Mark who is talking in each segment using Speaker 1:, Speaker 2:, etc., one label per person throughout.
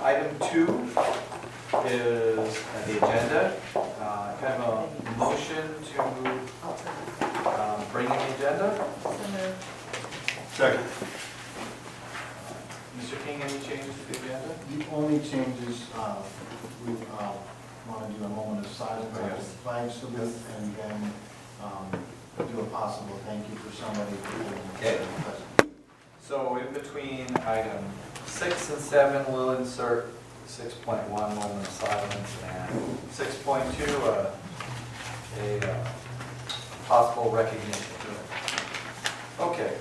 Speaker 1: Item 2 is the agenda. Kind of a motion to bring in the agenda.
Speaker 2: Second.
Speaker 1: Mr. King, any changes to the agenda?
Speaker 3: The only changes, we want to do a moment of silence after the flag salute, and then do a possible thank you for somebody for being present.
Speaker 1: So in between item 6 and 7, we'll insert 6.1, moment of silence, and 6.2, a possible recognition. Okay.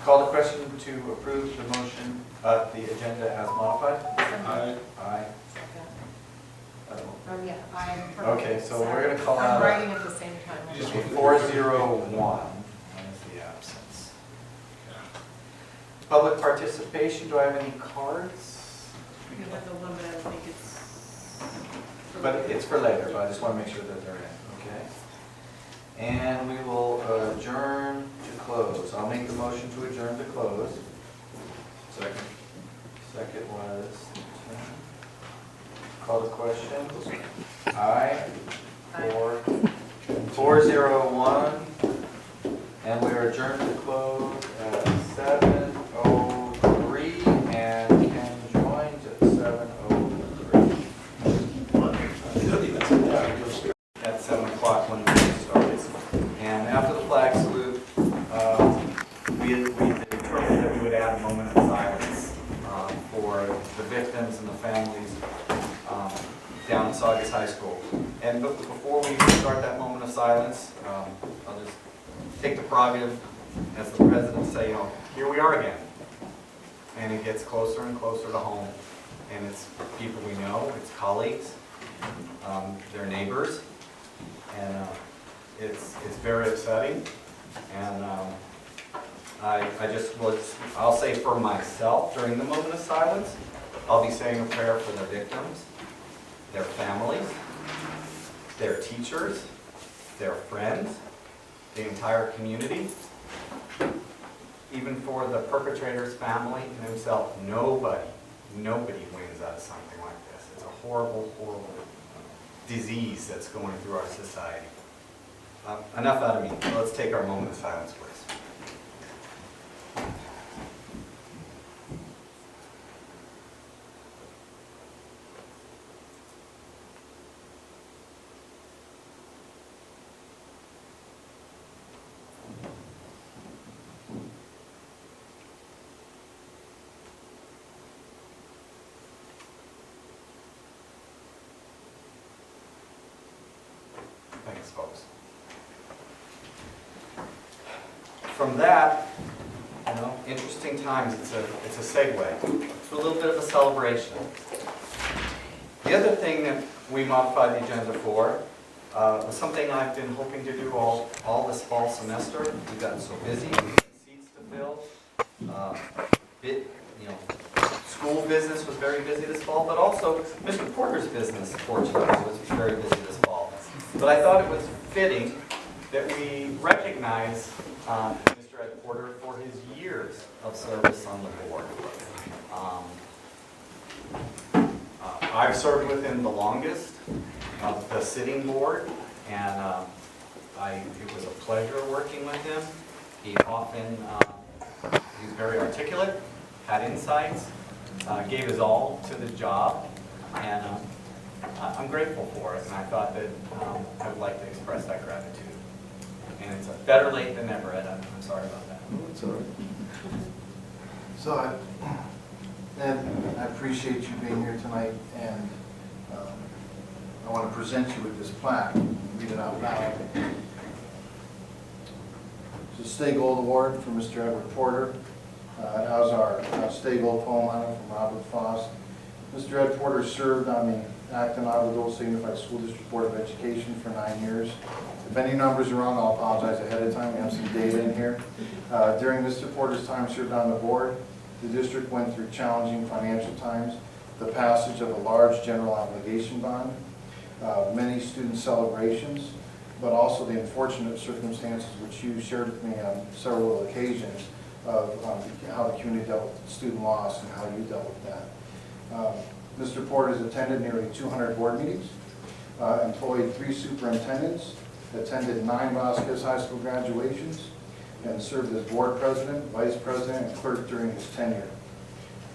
Speaker 1: Call the question to approve the motion, the agenda as modified?
Speaker 2: Aye.
Speaker 1: Aye.
Speaker 4: Oh, yeah, I'm.
Speaker 1: Okay, so we're going to call
Speaker 4: I'm
Speaker 1: out
Speaker 4: writing at the same time.
Speaker 1: 401 as the absence. Public participation, do I have any cards?
Speaker 4: We have the one, but I think it's.
Speaker 1: But it's for later, but I just want to make sure that they're in, okay? And we will adjourn to close. I'll make the motion to adjourn to close.
Speaker 2: Second.
Speaker 1: Second was, call the question. Aye. 401. And we are adjourned to close at 7:03 and can join at 7:03. At 7 o'clock when the meeting starts. And after the flag salute, we determined that we would add a moment of silence for the victims and the families down in Saugus High School. And before we start that moment of silence, I'll just take the prerogative as the president say, here we are again. And it gets closer and closer to home. And it's people we know, it's colleagues, their neighbors. And it's very upsetting. And I'll say for myself, during the moment of silence, I'll be saying a prayer for the victims, their families, their teachers, their friends, the entire community, even for the perpetrator's family and himself. Nobody wins out of something like this. It's a horrible, horrible disease that's going through our society. Enough out of me. Let's take our moment of silence, please. Thanks, folks. From that, interesting times, it's a segue to a little bit of a celebration. The other thing that we modified the agenda for was something I've been hoping to do all this fall semester. We've gotten so busy, we have seats to fill. School business was very busy this fall, but also Mr. Porter's business, fortunately, was very busy this fall. But I thought it was fitting that we recognize Mr. Ed Porter for his years of service on the board. I've served with him the longest of the sitting board, and it was a pleasure working with him. He often, he was very articulate, had insights, gave his all to the job, and I'm grateful for it, and I thought that I would like to express that gratitude. And it's better late than never, Ed. I'm sorry about that.
Speaker 3: It's all right. So, Ed, I appreciate you being here tonight, and I want to present you with this plaque. Read it out loud. It's a Stay Gold Award for Mr. Edward Porter. It has our Stay Gold poem on it from Robert Frost. Mr. Ed Porter served on the Acton AADUSD Unified School District Board of Education for 9 years. If any numbers are wrong, I'll apologize ahead of time. We have some data in here. During Mr. Porter's time served on the board, the district went through challenging financial times, the passage of a large general obligation bond, many student celebrations, but also the unfortunate circumstances which you shared with me on several occasions of how the community dealt with student loss and how you dealt with that. Mr. Porter has attended nearly 200 board meetings, employed 3 superintendents, attended 9 Vasquez High School graduations, and served as board president, vice president, and clerk during his tenure.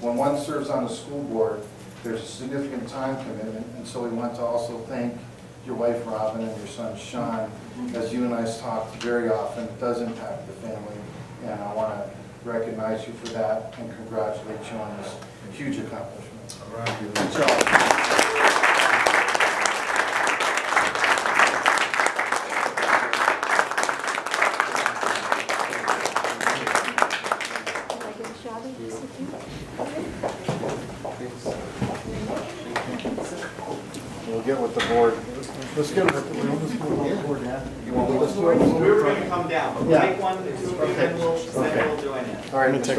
Speaker 3: When one serves on the school board, there's a significant time commitment, and so we want to also thank your wife Robin and your son Sean. As you and I talk very often, it does impact the family, and I want to recognize you for that and congratulate you on this huge accomplishment.
Speaker 2: All right.
Speaker 3: Good job. We'll get with the board. Let's get with the board now. Let's do it.
Speaker 1: We were going to come down, but we'll
Speaker 3: Yeah.
Speaker 1: take one, the 2 of you, then we'll join in.
Speaker 3: All right, Mr.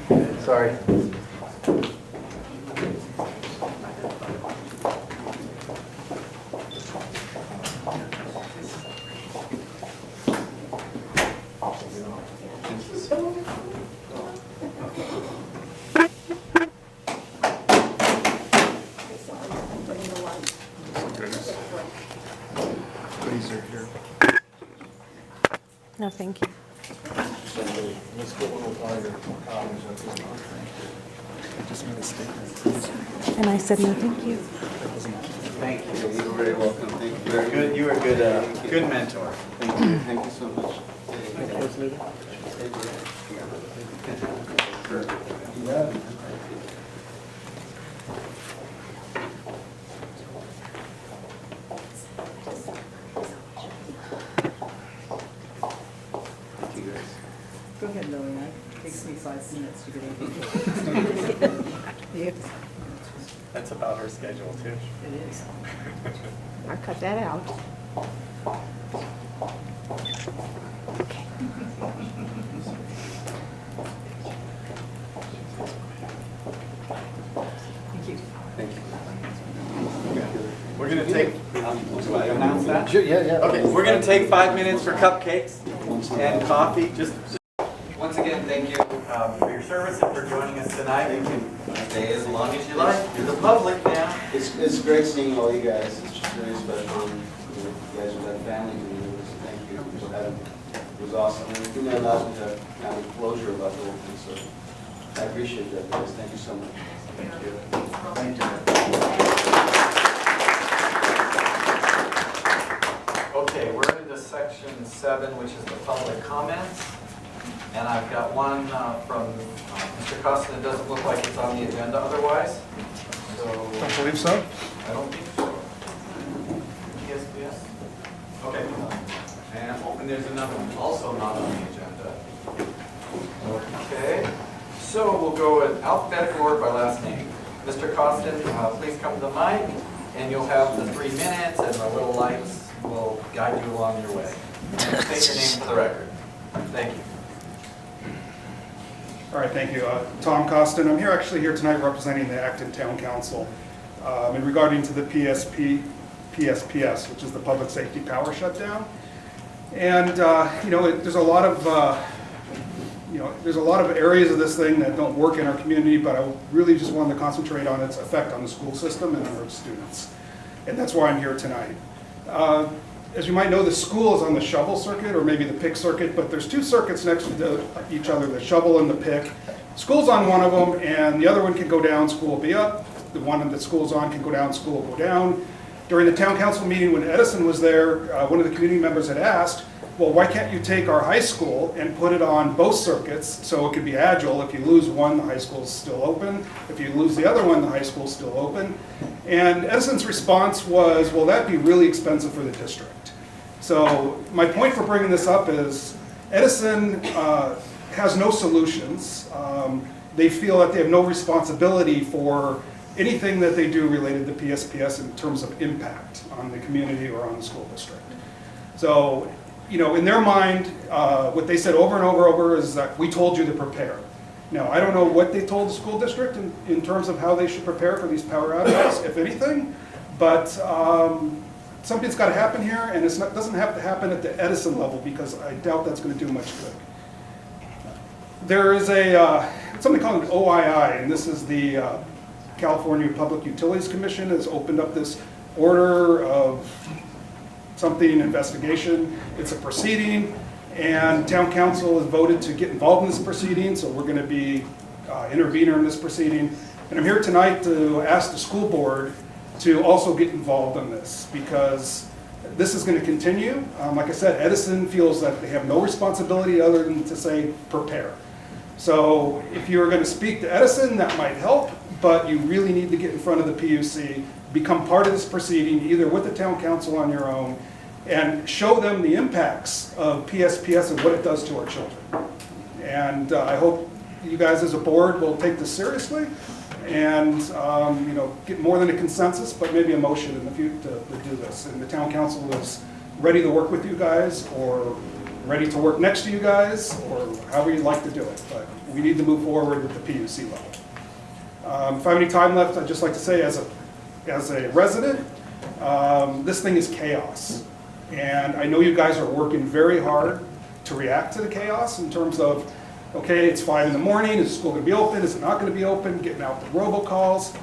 Speaker 3: Lane. Sorry.
Speaker 5: No, thank you.
Speaker 3: Let's get one with all your colleagues.
Speaker 5: And I said no, thank you.
Speaker 1: Thank you.
Speaker 2: You're very welcome. Thank you.
Speaker 1: You're good. You were a good mentor.
Speaker 2: Thank you. Thank you so much.
Speaker 3: Yeah.
Speaker 2: Thank you guys.
Speaker 6: Go ahead, Lily. It takes me 5 minutes to get in. It
Speaker 1: That's about her schedule too.
Speaker 6: is.
Speaker 5: I'll cut that out. Okay.
Speaker 6: Thank you.
Speaker 2: Thank you.
Speaker 1: We're going to take, do I announce that?
Speaker 3: Sure, yeah.
Speaker 1: Okay, we're going to take 5 minutes for cupcakes and coffee. Just once again, thank you for your service and for joining us tonight. You can stay as long as you like. You're the public now.
Speaker 2: It's great seeing all you guys. It's just really special. You guys are like family to me. Thank you. It was awesome. And it really allows me to kind of closure about the whole thing. So I appreciate that, guys. Thank you so much.
Speaker 1: Thank you.
Speaker 3: Thank you.
Speaker 1: Okay, we're into section 7, which is the public comments. And I've got one from Mr. Costa that doesn't look like it's on the agenda otherwise. So,
Speaker 3: Don't believe so?
Speaker 1: I don't think so. Yes. Okay. And there's another one also not on the agenda. Okay. So we'll go in alphabetical order by last name. Mr. Costin, please come to the mic, and you'll have the 3 minutes, and the little lights will guide you along your way. State your name for the record. Thank you.
Speaker 7: All right, thank you. Tom Costin. I'm here tonight representing the Acton Town Council in regarding to the PSPS, which is the Public Safety Power Shutdown. And there's a lot of there's a lot of areas of this thing that don't work in our community, but I really just wanted to concentrate on its effect on the school system and on our students. And that's why I'm here tonight. As you might know, the school is on the shovel circuit, or maybe the pick circuit, but there's 2 circuits next to each other, the shovel and the pick. School's on one of them, and the other one can go down, school will be up. The one that school's on can go down, school will go down. During the town council meeting when Edison was there, one of the community members had asked, well, why can't you take our high school and put it on both circuits so it could be agile? If you lose one, the high school's still open. If you lose the other one, the high school's still open. And Edison's response was, well, that'd be really expensive for the district. So my point for bringing this up is Edison has no solutions. They feel that they have no responsibility for anything that they do related to PSPS in terms of impact on the community or on the school district. So, in their mind, what they said over and over is that we told you to prepare. Now, I don't know what they told the school district in terms of how they should prepare for these power outages, if anything, but something's got to happen here, and it doesn't have to happen at the Edison level because I doubt that's going to do much good. There is something called an OII, and this is the California Public Utilities Commission has opened up this order of something investigation. It's a proceeding, and town council has voted to get involved in this proceeding, so we're going to be intervener in this proceeding. And I'm here tonight to ask the school board to also get involved in this, because this is going to continue. Like I said, Edison feels that they have no responsibility other than to say, prepare. So if you're going to speak to Edison, that might help, but you really need to get in front of the PUC, become part of this proceeding, either with the town council on your own, and show them the impacts of PSPS and what it does to our children. And I hope you guys as a board will take this seriously and you know, get more than a consensus, but maybe a motion in the future to do this. And the town council is ready to work with you guys, or ready to work next to you guys, or however you'd like to do it. But we need to move forward with the PUC level. If I have any time left, I'd just like to say, as a resident, this thing is chaos. And I know you guys are working very hard to react to the chaos in terms of, okay, it's 5 in the morning, is the school going to be open, is it not going to be open, getting out the robocalls.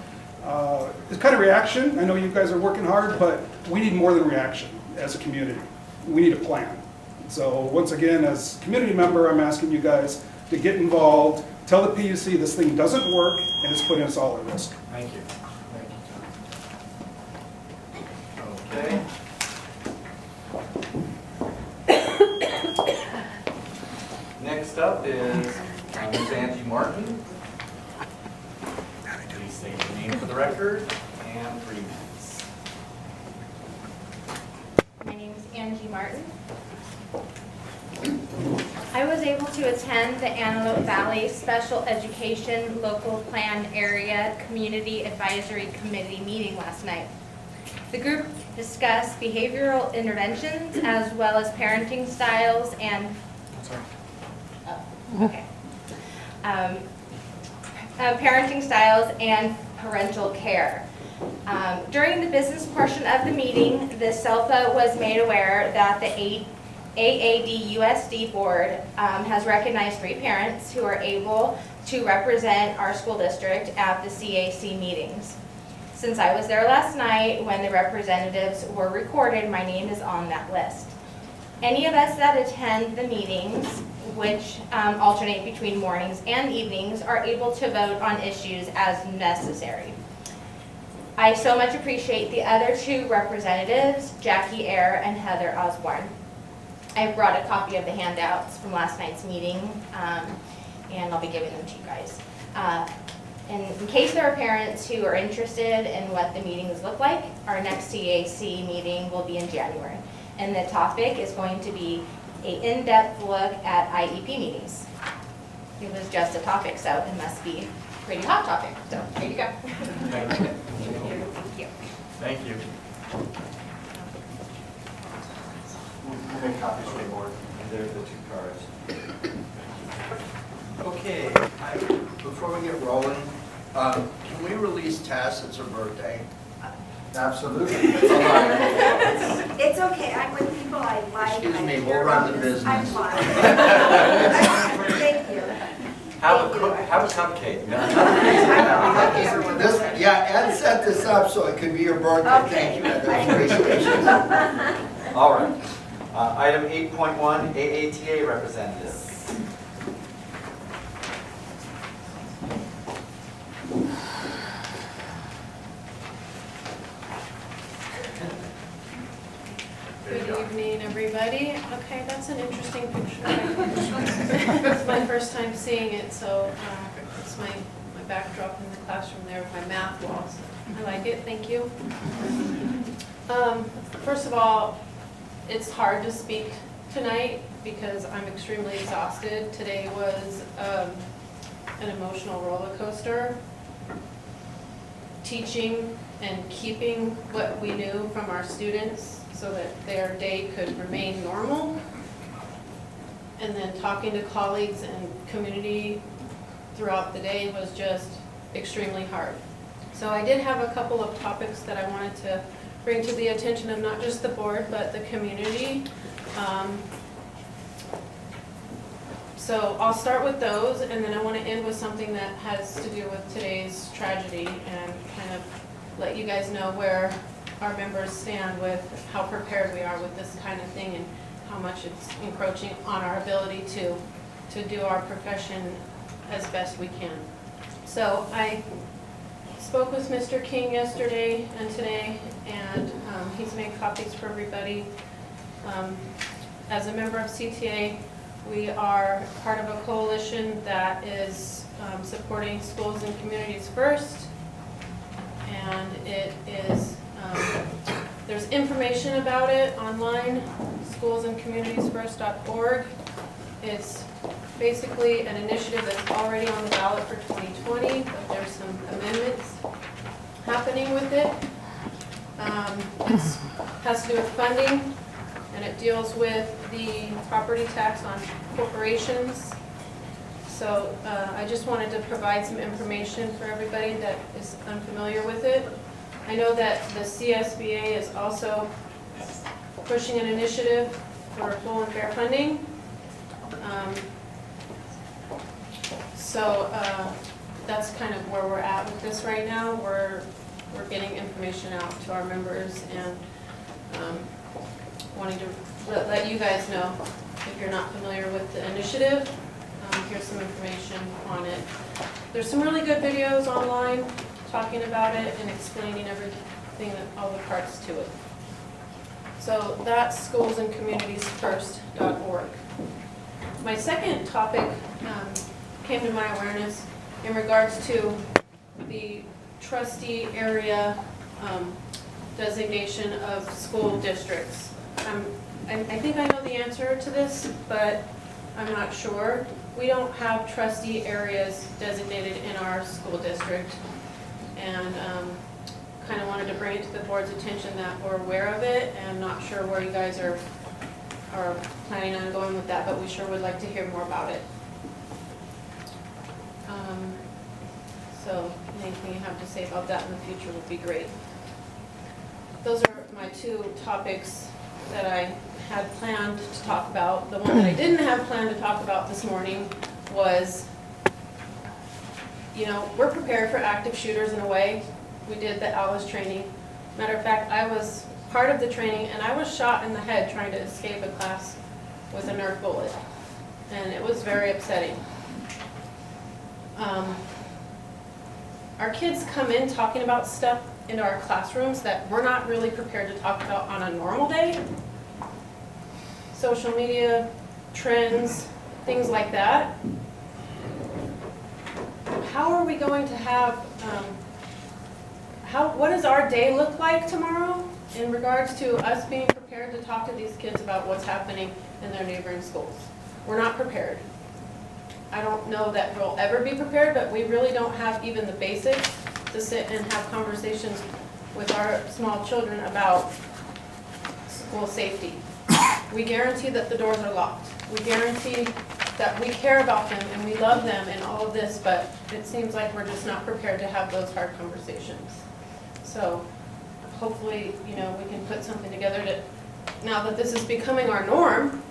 Speaker 7: It's kind of reaction. I know you guys are working hard, but we need more than reaction as a community. We need a plan. So once again, as a community member, I'm asking you guys to get involved, tell the PUC this thing doesn't work, and it's putting us all at risk.
Speaker 1: Thank you. Okay. Next up is Ms. Angie Martin. Please state your name for the record and 3 minutes.
Speaker 8: My name is Angie Martin. I was able to attend the Antelope Valley Special Education Local Plan Area Community Advisory Committee meeting last night. The group discussed behavioral interventions as well as parenting styles and parenting styles and parental care. During the business portion of the meeting, the SELPA was made aware that the AADUSD board has recognized 3 parents who are able to represent our school district at the CAC meetings. Since I was there last night when the representatives were recorded, my name is on that list. Any of us that attend the meetings, which alternate between mornings and evenings, are able to vote on issues as necessary. I so much appreciate the other 2 representatives, Jackie Eyre and Heather Osborne. I brought a copy of the handouts from last night's meeting, and I'll be giving them to you guys. And in case there are parents who are interested in what the meetings look like, our next CAC meeting will be in January. And the topic is going to be an in-depth look at IEP meetings. It was just a topic, so it must be a pretty hot topic. So there you go.
Speaker 1: Thank you.
Speaker 8: Thank you.
Speaker 1: Thank you.
Speaker 2: We'll make copies for the board.
Speaker 1: And there's the 2 cards.
Speaker 9: Okay, before we get rolling, can we release Tess? It's her birthday.
Speaker 3: Absolutely.
Speaker 10: It's okay, I'm with people I like.
Speaker 9: Excuse me,
Speaker 10: I
Speaker 9: we'll
Speaker 10: care
Speaker 9: run
Speaker 10: about
Speaker 9: the
Speaker 10: this. I'm
Speaker 9: business.
Speaker 10: fine. Thank you.
Speaker 1: Have a cupcake.
Speaker 9: Ed set this up so it could be your birthday.
Speaker 10: Okay.
Speaker 9: Thank you, Ed. That was very gracious.
Speaker 1: All right. Item 8.1, AATA representative.
Speaker 4: Good evening, everybody. Okay, that's an interesting picture. It's my first time seeing it, so it's my backdrop in the classroom there with my math walls. I like it, thank you. First of all, it's hard to speak tonight because I'm extremely exhausted. Today was an emotional roller coaster. Teaching and keeping what we knew from our students so that their day could remain normal. And then talking to colleagues and community throughout the day was just extremely hard. So I did have a couple of topics that I wanted to bring to the attention of not just the board, but the community. So I'll start with those, and then I want to end with something that has to do with today's tragedy and kind of let you guys know where our members stand with how prepared we are with this kind of thing and how much it's encroaching on our ability to do our profession as best we can. So I spoke with Mr. King yesterday and today, and he's made copies for everybody. As a member of CTA, we are part of a coalition that is supporting Schools and Communities First, and it is, there's information about it online, schoolsandcommunitiesfirst.org. It's basically an initiative that's already on the ballot for 2020, but there's some amendments happening with it. It has to do with funding, and it deals with the property tax on corporations. So I just wanted to provide some information for everybody that is unfamiliar with it. I know that the CSBA is also pushing an initiative for full and fair funding. So that's kind of where we're at with this right now. We're getting information out to our members and wanting to let you guys know if you're not familiar with the initiative. Here's some information on it. There's some really good videos online talking about it and explaining everything, all the parts to it. So that's schoolsandcommunitiesfirst.org. My second topic came to my awareness in regards to the trustee area designation of school districts. I think I know the answer to this, but I'm not sure. We don't have trustee areas designated in our school district, and kind of wanted to bring it to the board's attention that we're aware of it, and not sure where you guys are planning on going with that, but we sure would like to hear more about it. So anything you have to say about that in the future would be great. Those are my two topics that I had planned to talk about. The one that I didn't have planned to talk about this morning was, you know, we're prepared for active shooters in a way. We did the AADUSD training. Matter of fact, I was part of the training and I was shot in the head trying to escape a class with a Nerf bullet. And it was very upsetting. Our kids come in talking about stuff into our classrooms that we're not really prepared to talk about on a normal day. Social media, trends, things like that. How are we going to have, what does our day look like tomorrow in regards to us being prepared to talk to these kids about what's happening in their neighboring schools? We're not prepared. I don't know that we'll ever be prepared, but we really don't have even the basics to sit and have conversations with our small children about school safety. We guarantee that the doors are locked. We guarantee that we care about them and we love them and all of this, but it seems like we're just not prepared to have those hard conversations. So hopefully, you know, we can put something together to, now that this is becoming our norm,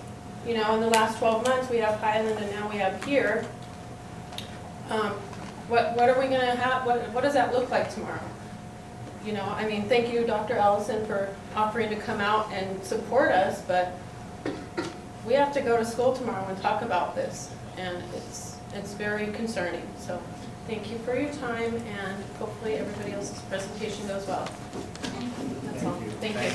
Speaker 4: you know, in the last 12 months we have Highland and now we have here. What are we going to have? What does that look like tomorrow? You know, I mean, thank you, Dr. Allison, for offering to come out and support us, but we have to go to school tomorrow and talk about this, and it's very concerning. So thank you for your time, and hopefully everybody else's presentation goes well. That's all. Thank you.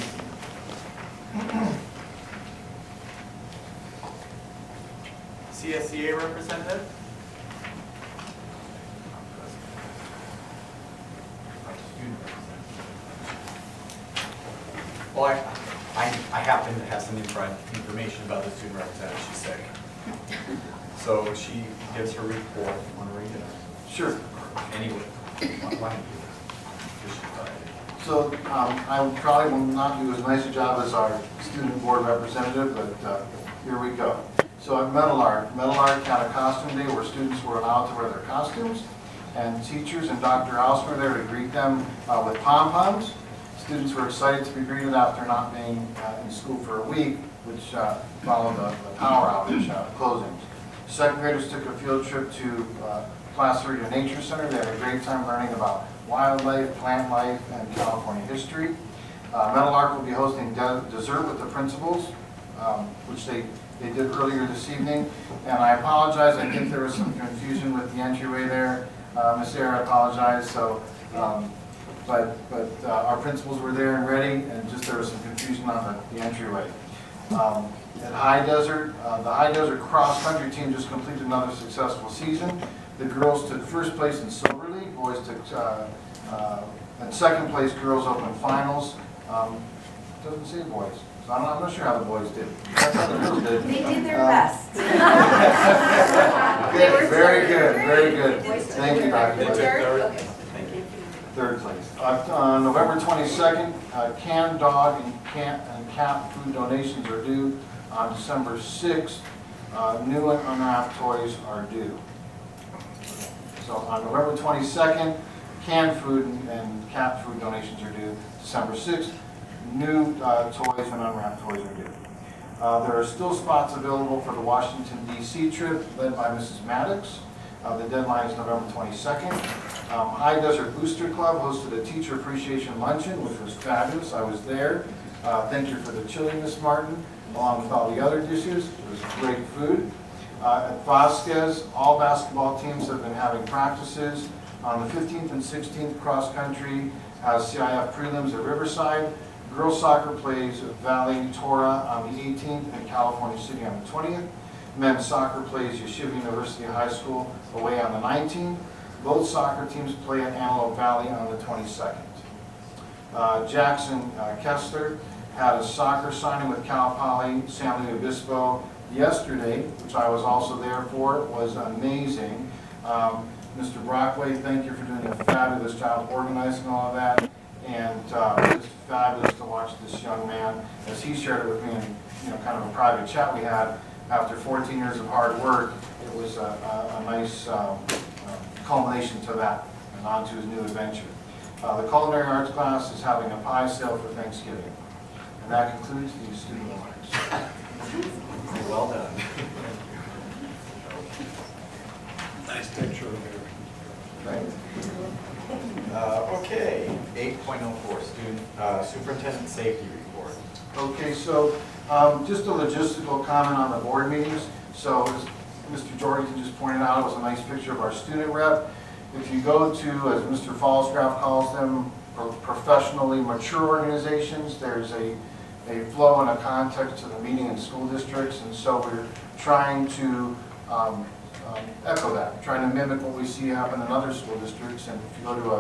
Speaker 1: CSCA representative? Well, I happen to have some information about the student representative. She's sick. So she gives her report. Want to read it?
Speaker 3: Sure.
Speaker 1: Anyway, why don't you?
Speaker 3: So I probably will not do as nice a job as our student board representative, but here we go. So at Metal Art had a costume day where students were allowed to wear their costumes, and teachers and Dr. Allison were there to greet them with pom-poms. Students were excited to be greeted after not being in school for a week, which followed the power outage closings. Second graders took a field trip to Placer Nature Center. They had a great time learning about wildlife, plant life, and California history. Meadowlark will be hosting dessert with the principals, which they did earlier this evening. And I apologize, I think there was some confusion with the entryway there. Ms. Sarah, I apologize. So, but our principals were there and ready, and just there was some confusion on the entryway. At High Desert, the High Desert cross country team just completed another successful season. The girls took first place in Silver League, boys took and second place girls open finals. Doesn't say boys, so I'm not sure how the boys did. That's how the girls did.
Speaker 10: They did their best.
Speaker 3: Good, very good, very good. Thank you, Dr. Webber.
Speaker 10: Okay.
Speaker 3: Third place. On November 22nd, canned dog and cat food donations are due. On December 6th, new and unwrapped toys are due. So on November 22nd, canned food and cat food donations are due. December 6th, new toys and unwrapped toys are due. There are still spots available for the Washington, D.C. trip led by Mrs. Maddox. The deadline is November 22nd. High Desert Booster Club hosted a teacher appreciation luncheon, which was fabulous. I was there. Thank you for the chili, Miss Martin, along with all the other dishes. It was great food. At Vasquez, all basketball teams have been having practices. On the 15th and 16th, cross country has CIF prelims at Riverside. Girls soccer plays at Valley Torah on the 18th and California City on the 20th. Men's soccer plays Yeshiva University High School away on the 19th. Both soccer teams play at Antelope Valley on the 22nd. Jackson Kessler had a soccer signing with Cal Poly San Luis Obispo yesterday, which I was also there for. It was amazing. Mr. Brockway, thank you for doing a fabulous job organizing all of that. And just fabulous to watch this young man, as he shared it with me in kind of a private chat we had. After 14 years of hard work, it was a nice culmination to that and on to his new adventure. The culinary arts class is having a pie sale for Thanksgiving. And that concludes the student remarks.
Speaker 1: Well done.
Speaker 7: Nice picture of
Speaker 1: Right. Okay, 8.04, superintendent safety report.
Speaker 3: Okay, so just a logistical comment on the board meetings. So as Mr. Jorgensen just pointed out, it was a nice picture of our student rep. If you go to, as Mr. Fallscraft calls them, professionally mature organizations, there's a flow and a context to the meeting in school districts, and so we're trying to echo that, trying to mimic what we see happen in other school districts. And if you go to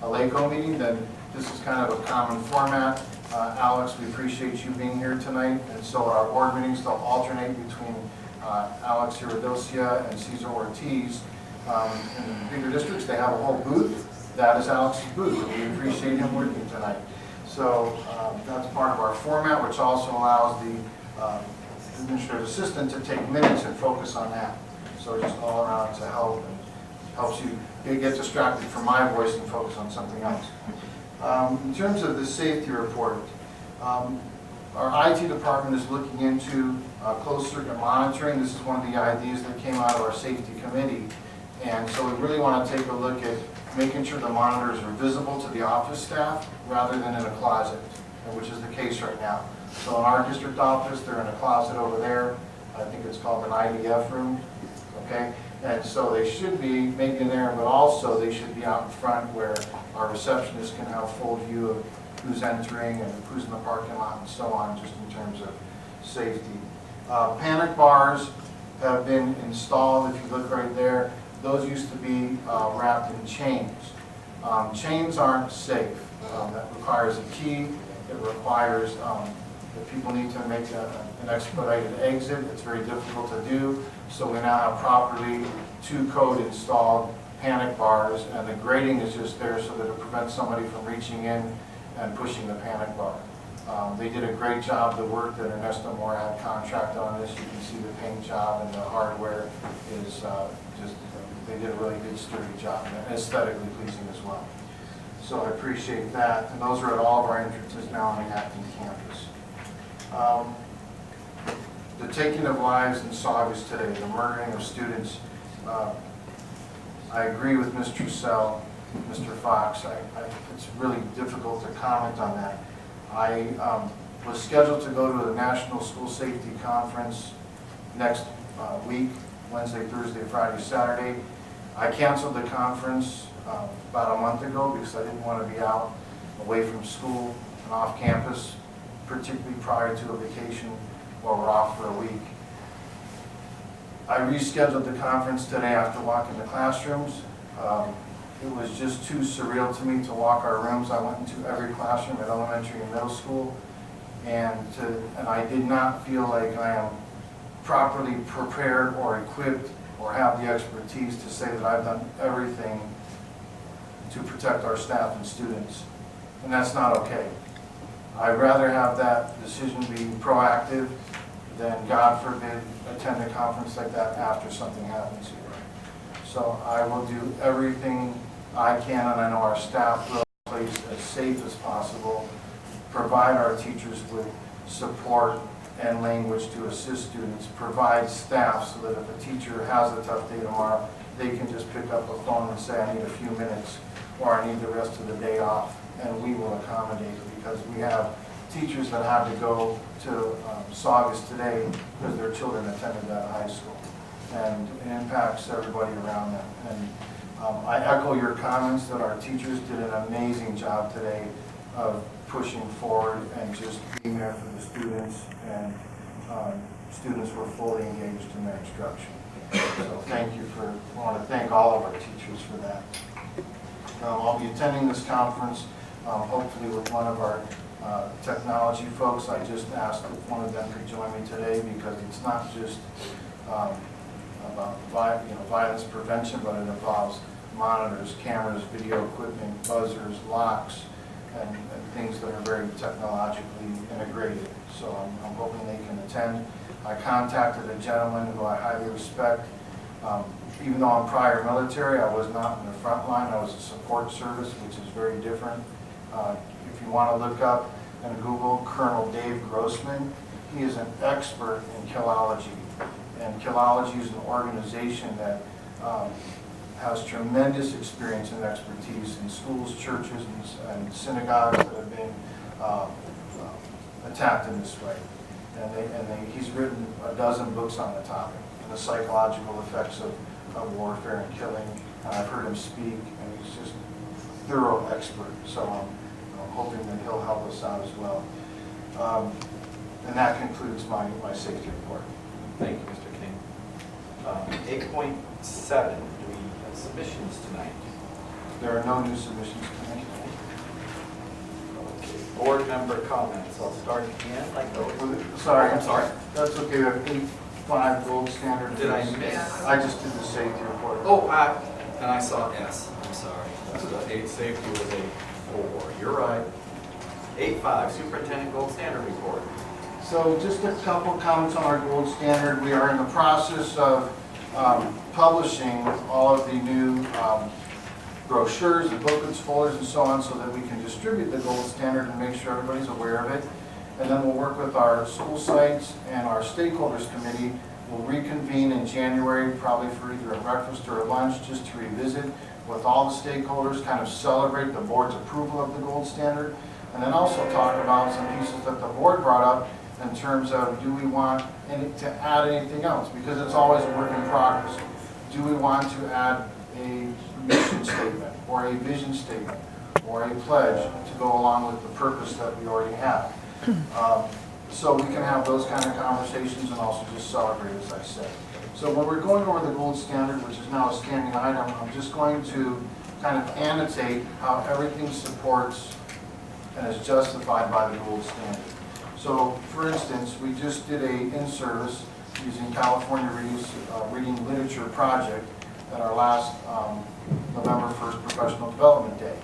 Speaker 3: a LACO meeting, then this is kind of a common format. Alex, we appreciate you being here tonight, and so our board meetings, they'll alternate between Alex Iridosia and Cesar Ortiz. In bigger districts, they have a whole booth. That is Alex's booth, and we appreciate him working tonight. So that's part of our format, which also allows the administrative assistant to take minutes and focus on that. So just all around to help, and helps you get distracted from my voice and focus on something else. In terms of the safety report, our IT department is looking into closed circuit monitoring. This is one of the ideas that came out of our safety committee. And so we really want to take a look at making sure the monitors are visible to the office staff rather than in a closet, which is the case right now. So in our district office, they're in a closet over there. I think it's called an IDF room. Okay, and so they should be maybe in there, but also they should be out in front where our receptionists can have full view of who's entering and who's in the parking lot and so on, just in terms of safety. Panic bars have been installed. If you look right there, those used to be wrapped in chains. Chains aren't safe. That requires a key. It requires that people need to make an expedited exit. It's very difficult to do. So we now have properly two-code installed panic bars, and the grating is just there so that it prevents somebody from reaching in and pushing the panic bar. They did a great job. The work that Ernesto Moore had contracted on this, you can see the paint job and the hardware is they did a really good sturdy job and aesthetically pleasing as well. So I appreciate that. And those are at all of our entrances now on the Acton campus. the taking of lives in Saugus today, the murdering of students, I agree with Ms. Trussell, Mr. Fox. It's really difficult to comment on that. I was scheduled to go to the National School Safety Conference next week, Wednesday, Thursday, Friday, Saturday. I canceled the conference about a month ago because I didn't want to be out away from school and off campus, particularly prior to a vacation while we're off for a week. I rescheduled the conference today after walking the classrooms. It was just too surreal to me to walk our rooms. I went into every classroom at elementary and middle school, and I did not feel like I am properly prepared or equipped or have the expertise to say that I've done everything to protect our staff and students, and that's not okay. I'd rather have that decision be proactive than, God forbid, attend a conference like that after something happens here. So I will do everything I can, and I know our staff will, place as safe as possible, provide our teachers with support and language to assist students, provide staff so that if a teacher has a tough day tomorrow, they can just pick up a phone and say, I need a few minutes, or I need the rest of the day off, and we will accommodate, because we have teachers that had to go to Saugus today because their children attended that high school, and it impacts everybody around them. And I echo your comments that our teachers did an amazing job today of pushing forward and just being there for the students, and students were fully engaged in their instruction. So thank you for, I want to thank all of our teachers for that. I'll be attending this conference, hopefully with one of our technology folks. I just asked if one of them could join me today, because it's not just about violence prevention, but it involves monitors, cameras, video equipment, buzzers, locks, and things that are very technologically integrated. So I'm hoping they can attend. I contacted a gentleman who I highly respect. Even though I'm prior military, I was not in the front line. I was a support service, which is very different. If you want to look up and Google Colonel Dave Grossman, he is an expert in Killology. And Killology is an organization that has tremendous experience and expertise in schools, churches, and synagogues that have been attacked in this way. And he's written a dozen books on the topic, and the psychological effects of warfare and killing. And I've heard him speak, and he's just a thorough expert. So I'm hoping that he'll help us out as well. And that concludes my safety report.
Speaker 1: Thank you, Mr. King. 8.7, do we have submissions tonight?
Speaker 3: There are no new submissions tonight.
Speaker 1: Okay. Board member comments. I'll start again, like always.
Speaker 3: Sorry.
Speaker 1: I'm sorry.
Speaker 3: That's okay. We have 8.5 gold standard.
Speaker 1: Did I miss?
Speaker 3: I just did the safety report.
Speaker 1: Oh, and I saw S. I'm sorry. So 8 safety was a 4. You're right. 8.5 superintendent gold standard report.
Speaker 3: So just a couple comments on our gold standard. We are in the process of publishing all of the new brochures, the booklets, folders, and so on, so that we can distribute the gold standard and make sure everybody's aware of it. And then we'll work with our school sites and our stakeholders committee. We'll reconvene in January, probably for either a breakfast or a lunch, just to revisit with all the stakeholders, kind of celebrate the board's approval of the gold standard, and then also talk about some pieces that the board brought up in terms of, do we want to add anything else? Because it's always a work in progress. Do we want to add a mission statement or a vision statement or a pledge to go along with the purpose that we already have? So we can have those kind of conversations and also just celebrate, as I said. So when we're going over the gold standard, which is now a standing item, I'm just going to kind of annotate how everything supports and is justified by the gold standard. So, for instance, we just did a in-service using California Reading Literature Project at our last November 1st Professional Development Day.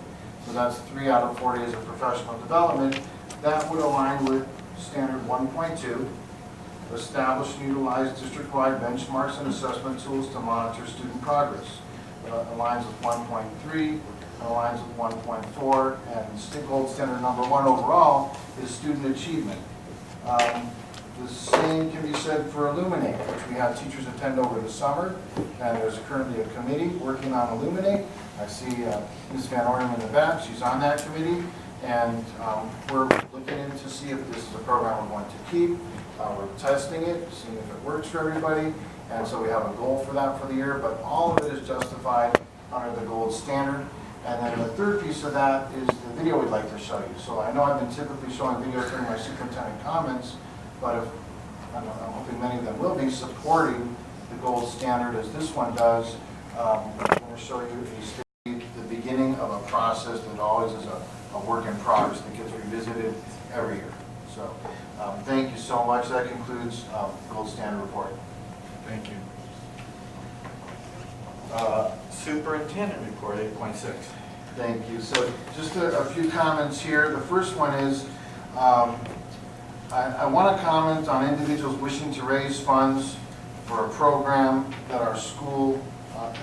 Speaker 3: So that's 3 out of 4 days of professional development. That would align with Standard 1.2, establish and utilize district-wide benchmarks and assessment tools to monitor student progress. Aligns with 1.3, aligns with 1.4, and gold standard number 1 overall is student achievement. The same can be said for Illuminate, which we have teachers attend over the summer, and there's currently a committee working on Illuminate. I see Ms. Van Ornum in the back, she's on that committee, and we're looking in to see if this is a program we want to keep. We're testing it, seeing if it works for everybody, and so we have a goal for that for the year, but all of it is justified under the gold standard. And then the third piece of that is the video we'd like to show you. So I know I've been typically showing videos during my superintendent comments, but if, I'm hoping many of them will be supporting the gold standard as this one does. I'm going to show you the beginning of a process that always is a work in progress that gets revisited every year. So thank you so much. That concludes the gold standard report.
Speaker 1: Thank you. Superintendent report 8.6.
Speaker 3: Thank you. So just a few comments here. The first one is I want to comment on individuals wishing to raise funds for a program that our school,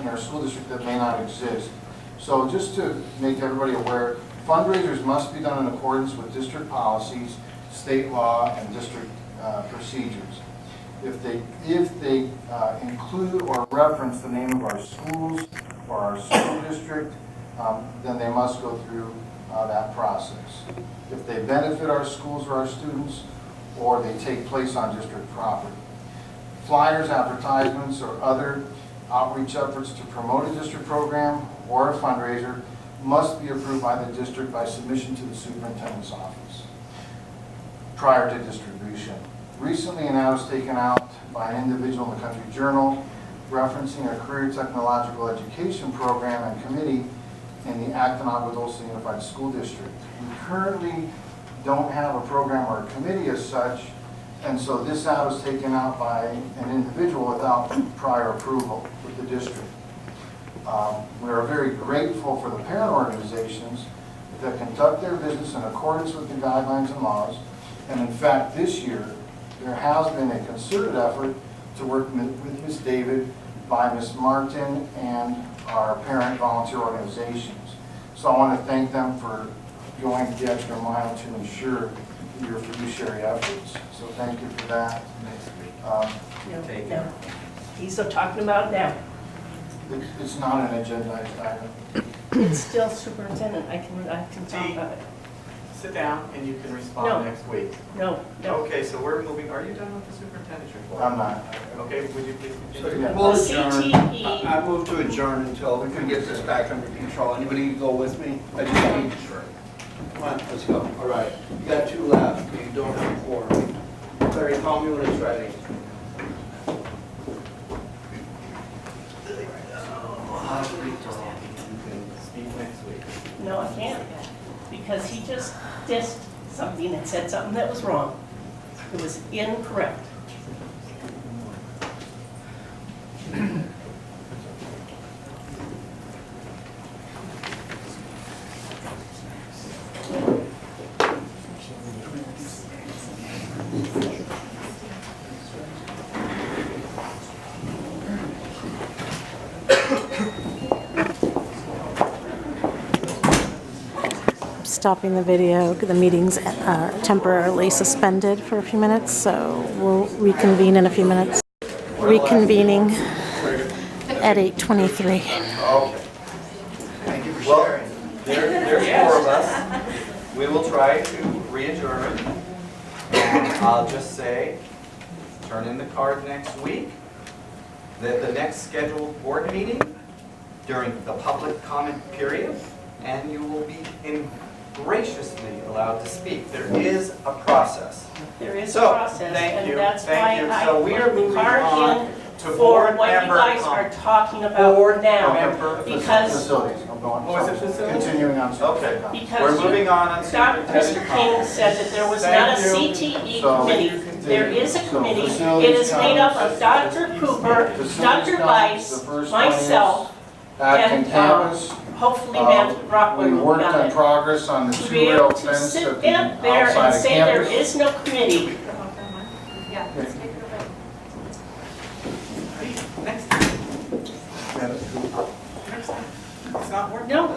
Speaker 3: in our school district that may not exist. So just to make everybody aware, fundraisers must be done in accordance with district policies, state law, and district procedures. If they include or reference the name of our schools or our school district, then they must go through that process. If they benefit our schools or our students, or they take place on district property. Flyers, advertisements, or other outreach efforts to promote a district program or a fundraiser must be approved by the district by submission to the superintendent's office prior to distribution. Recently, an ad was taken out by an individual in the Country Journal referencing a career technological education program and committee in the Acton-Agua Dulce Unified School District. We currently don't have a program or a committee as such, and so this ad was taken out by an individual without prior approval with the district. We are very grateful for the parent organizations that conduct their business in accordance with the guidelines and laws, and in fact this year there has been a concerted effort to work with Ms. David by Ms. Martin and our parent volunteer organizations. So I want to thank them for going the extra mile to ensure your fiduciary efforts. So thank you for that.
Speaker 1: Take
Speaker 11: No.
Speaker 1: it.
Speaker 11: He's talking about now.
Speaker 3: It's not an agendized item.
Speaker 11: It's still superintendent. I can talk about it.
Speaker 1: Sit down and you can respond
Speaker 11: No.
Speaker 1: next week.
Speaker 11: No.
Speaker 1: Okay, so we're moving, are you done with the superintendent's report?
Speaker 3: I'm not.
Speaker 1: Okay, would you please
Speaker 9: So
Speaker 1: continue?
Speaker 9: we'll
Speaker 11: The
Speaker 9: adjourn.
Speaker 11: CTE.
Speaker 9: I move to adjourn until we can get this back under control. Anybody go with me? I just need, come on, let's go. All right, you got two left. You don't have a quorum. Larry, call me when it's ready.
Speaker 1: You can speak next week.
Speaker 11: No, I can't. Because he just dissed something and said something that was wrong. It was incorrect.
Speaker 5: Stopping the video. The meeting's temporarily suspended for a few minutes, so we'll reconvene in a few minutes. Reconvening at 8:23.
Speaker 1: Okay.
Speaker 9: Thank you for
Speaker 1: Well,
Speaker 9: sharing.
Speaker 1: there's four of us. We will try to re-adjourn. And I'll just say, turn in the card next week. The next scheduled board meeting during the public comment period, and you will be graciously allowed to speak. There is a process.
Speaker 11: There is a
Speaker 1: So,
Speaker 11: process,
Speaker 1: thank you,
Speaker 11: and that's
Speaker 1: thank
Speaker 11: why
Speaker 1: you.
Speaker 11: I
Speaker 1: So we are
Speaker 11: put the
Speaker 1: moving
Speaker 11: card
Speaker 1: on
Speaker 11: in
Speaker 1: to
Speaker 11: for
Speaker 1: board
Speaker 11: what you
Speaker 1: member
Speaker 11: guys
Speaker 1: com-
Speaker 11: are talking about
Speaker 1: Board
Speaker 11: now.
Speaker 1: member
Speaker 11: Because
Speaker 3: Facilities. I'm going.
Speaker 1: Oh, is it facilities?
Speaker 3: Continuing on.
Speaker 1: Okay.
Speaker 11: Because
Speaker 1: We're moving on
Speaker 11: Mr.
Speaker 1: superintendent
Speaker 11: King
Speaker 1: comments.
Speaker 11: said that there was not a
Speaker 1: Thank you.
Speaker 11: CTE
Speaker 3: So-
Speaker 11: committee. There is a
Speaker 3: So
Speaker 11: committee. It
Speaker 3: facilities
Speaker 11: is made up of
Speaker 3: comments.
Speaker 11: Dr. Cooper,
Speaker 3: Facilities
Speaker 11: Dr.
Speaker 3: comments, the
Speaker 11: Weiss,
Speaker 3: first one is
Speaker 11: myself,
Speaker 3: Acton
Speaker 11: and
Speaker 3: campus.
Speaker 11: hopefully Matt
Speaker 3: We
Speaker 11: Rockwood will
Speaker 3: worked
Speaker 11: be on
Speaker 3: on
Speaker 11: it.
Speaker 3: progress on the
Speaker 11: To be
Speaker 3: 2-rail
Speaker 11: able to
Speaker 3: fence
Speaker 11: sit
Speaker 3: at the
Speaker 11: up there
Speaker 3: outside
Speaker 11: and
Speaker 3: of
Speaker 11: say there
Speaker 3: campus.
Speaker 11: is no committee.
Speaker 10: Yeah, let's take it away.
Speaker 1: Next time. It's not working.
Speaker 11: No,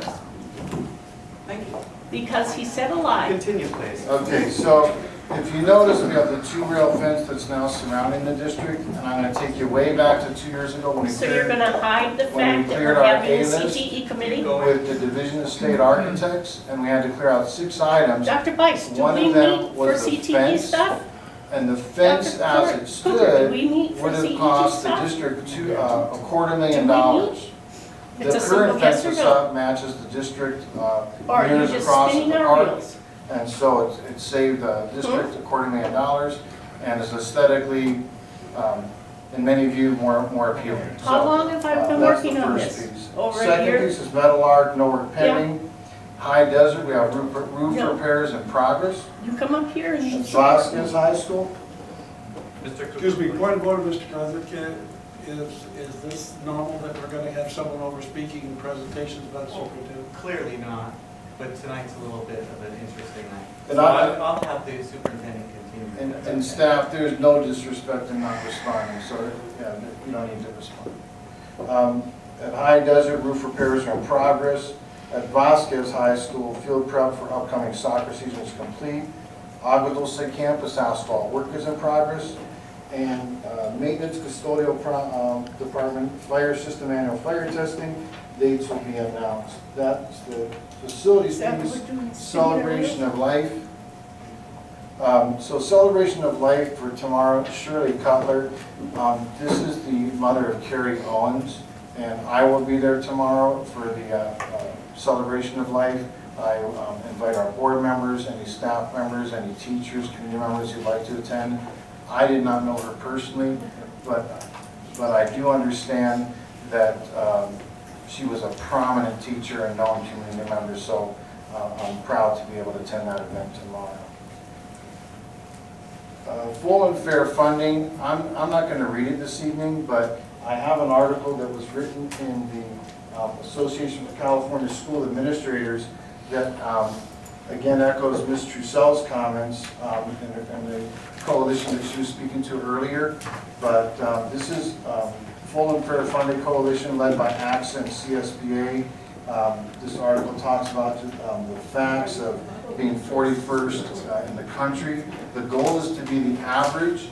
Speaker 1: Thank you.
Speaker 11: because he said a lie.
Speaker 1: Continue, please.
Speaker 3: Okay, so If you notice, we have the 2-rail fence that's now surrounding the district, and I'm gonna take you way back to 2 years ago when we
Speaker 11: So you're
Speaker 3: cleared,
Speaker 11: gonna hide the
Speaker 3: when we
Speaker 11: fact that
Speaker 3: cleared
Speaker 11: we're
Speaker 3: our
Speaker 11: having a
Speaker 3: A-list
Speaker 11: CTE committee?
Speaker 3: with the Division of State Architects, and we had to clear out 6 items.
Speaker 11: Dr. Bice, do
Speaker 3: One
Speaker 11: we
Speaker 3: of them
Speaker 11: meet for
Speaker 3: was the
Speaker 11: CTE
Speaker 3: fence.
Speaker 11: stuff?
Speaker 3: And the fence
Speaker 11: Dr.
Speaker 3: as it
Speaker 11: Cooper, do
Speaker 3: stood
Speaker 11: we meet for
Speaker 3: would have
Speaker 11: CTE
Speaker 3: cost the
Speaker 11: stuff?
Speaker 3: district $250,000.
Speaker 11: Do we meet?
Speaker 3: The
Speaker 11: It's a
Speaker 3: current
Speaker 11: simple yes
Speaker 3: fence
Speaker 11: or no.
Speaker 3: facade matches the district
Speaker 11: Or are you
Speaker 3: mirrors
Speaker 11: just
Speaker 3: across the
Speaker 11: spinning our
Speaker 3: park.
Speaker 11: wheels?
Speaker 3: And so it saved the district $250,000 and is aesthetically, in many views, more appealing.
Speaker 11: How
Speaker 3: So,
Speaker 11: long have I been
Speaker 3: that's the
Speaker 11: working on
Speaker 3: first
Speaker 11: this?
Speaker 3: piece.
Speaker 11: Over a
Speaker 3: Second
Speaker 11: year?
Speaker 3: piece is metal arc, no work pending. High Desert, we have roof
Speaker 11: No.
Speaker 3: repairs in progress.
Speaker 11: You come up here and you
Speaker 3: At
Speaker 11: say.
Speaker 3: Vasquez High School,
Speaker 12: Excuse me, point of order, Mr. President, is this normal that we're going to have someone over speaking presentations about the superintendent?
Speaker 1: Clearly not, but tonight's a little bit of an interesting night.
Speaker 3: And
Speaker 1: So
Speaker 3: I-
Speaker 1: I'll have the superintendent continue.
Speaker 3: and staff, there's no disrespect in not responding, so, yeah, you don't need to respond. At High Desert, roof repairs are in progress. At Vasquez High School, field prep for upcoming soccer season is complete. Agua Dulce campus asphalt work is in progress. And maintenance custodial department, fire system annual fire testing, dates will be announced. That's the facilities
Speaker 11: Is that what
Speaker 3: piece,
Speaker 11: we're doing?
Speaker 3: celebration of life. So celebration of life for tomorrow, Shirley Cutler. This is the mother of Carrie Owens, and I will be there tomorrow for the celebration of life. I invite our board members, any staff members, any teachers, community members who'd like to attend. I did not know her personally, but I do understand that she was a prominent teacher and known community member, so I'm proud to be able to attend that event tomorrow. Full and fair funding, I'm not going to read it this evening, but I have an article that was written in the Association of California School Administrators that again echoes Ms. Trussell's comments and the coalition that she was speaking to earlier. But this is Full and Fair Funding Coalition led by AXA and CSBA. This article talks about the facts of being 41st in the country. The goal is to be the average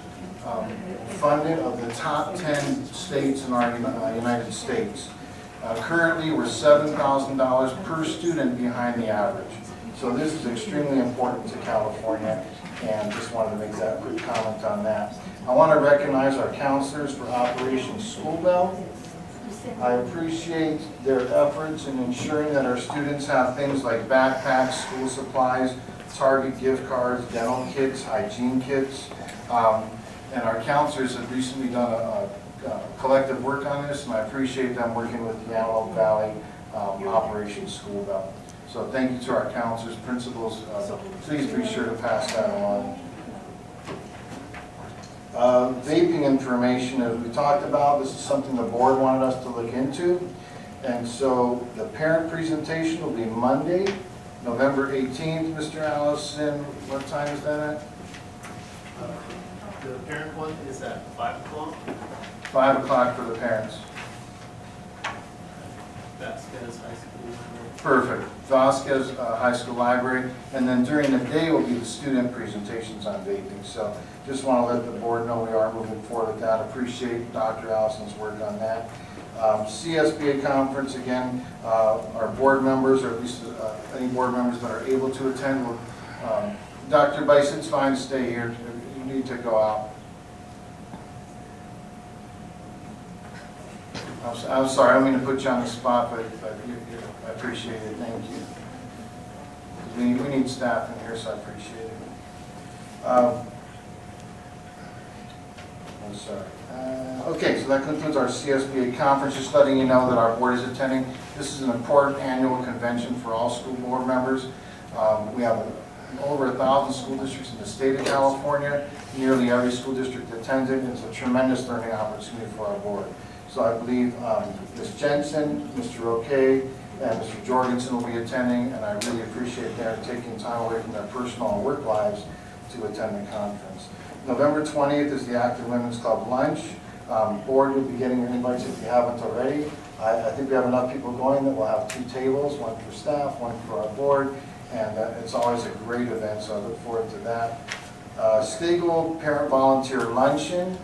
Speaker 3: funded of the top 10 states in our United States. Currently, we're $7,000 per student behind the average. So this is extremely important to California, and just wanted to make that quick comment on that. I want to recognize our counselors for Operation School Bell. I appreciate their efforts in ensuring that our students have things like backpacks, school supplies, Target gift cards, dental kits, hygiene kits. And our counselors have recently done a collective work on this, and I appreciate them working with the Antelope Valley Operation School Bell. So thank you to our counselors, principals. Please be sure to pass that along. Vaping information, as we talked about, this is something the board wanted us to look into. And so the parent presentation will be Monday, November 18th. Mr. Allison, what time is that at?
Speaker 13: The parent one is at 5 o'clock.
Speaker 3: 5 o'clock for the parents.
Speaker 13: Vasquez High School.
Speaker 3: Perfect. Vasquez High School Library. And then during the day will be the student presentations on vaping. So just want to let the board know we are moving forward with that. Appreciate Dr. Allison's work on that. CSBA conference, again, our board members, or at least any board members that are able to attend, will, Dr. Bice, it's fine to stay here. You need to go out. I'm sorry, I don't mean to put you on the spot, but I appreciate it. Thank you. We need staff in here, so I appreciate it. I'm sorry. Okay, so that concludes our CSBA conference. Just letting you know that our board is attending. This is an important annual convention for all school board members. We have over 1,000 school districts in the state of California. Nearly every school district attends it. It's a tremendous learning opportunity for our board. So I believe Ms. Jensen, Mr. Roque, and Mr. Jorgensen will be attending, and I really appreciate their taking time away from their personal and work lives to attend the conference. November 20th is the Active Women's Club lunch. Board will be getting your invites if you haven't already. I think we have enough people going that we'll have 2 tables, one for staff, one for our board, and it's always a great event, so I look forward to that. Stegall Parent Volunteer Luncheon.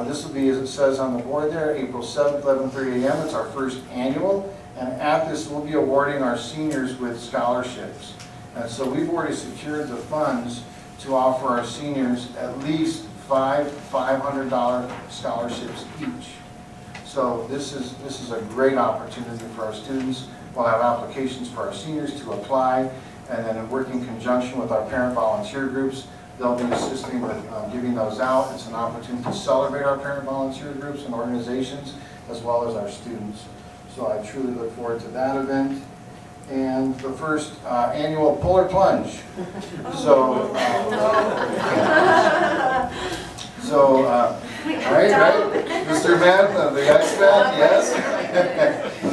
Speaker 3: This will be, as it says on the board there, April 7th, 11:30 a.m. It's our first annual. And at this, we'll be awarding our seniors with scholarships. And so we've already secured the funds to offer our seniors at least 5 $500 scholarships each. So this is a great opportunity for our students. We'll have applications for our seniors to apply, and then in working conjunction with our parent volunteer groups, they'll be assisting with giving those out. It's an opportunity to celebrate our parent volunteer groups and organizations, as well as our students. So I truly look forward to that event. And the first annual Puller Plunge. So, right, Mr. Matt, the ice bath, yes?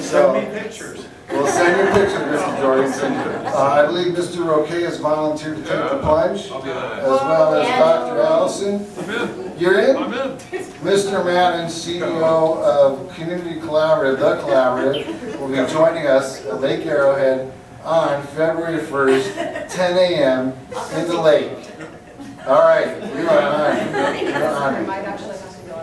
Speaker 12: Send me pictures.
Speaker 3: We'll send you pictures, Mr. Jorgensen. I believe Mr. Roque has volunteered to take the plunge, as well as Dr. Allison.
Speaker 12: I'm in.
Speaker 3: You're in?
Speaker 12: I'm in.
Speaker 3: Mr. Madden, CEO of Community Collaborative, The Collaborative, will be joining us at Lake Arrowhead on February 1st, 10 a.m. in the lake. All right, you are on. You're on.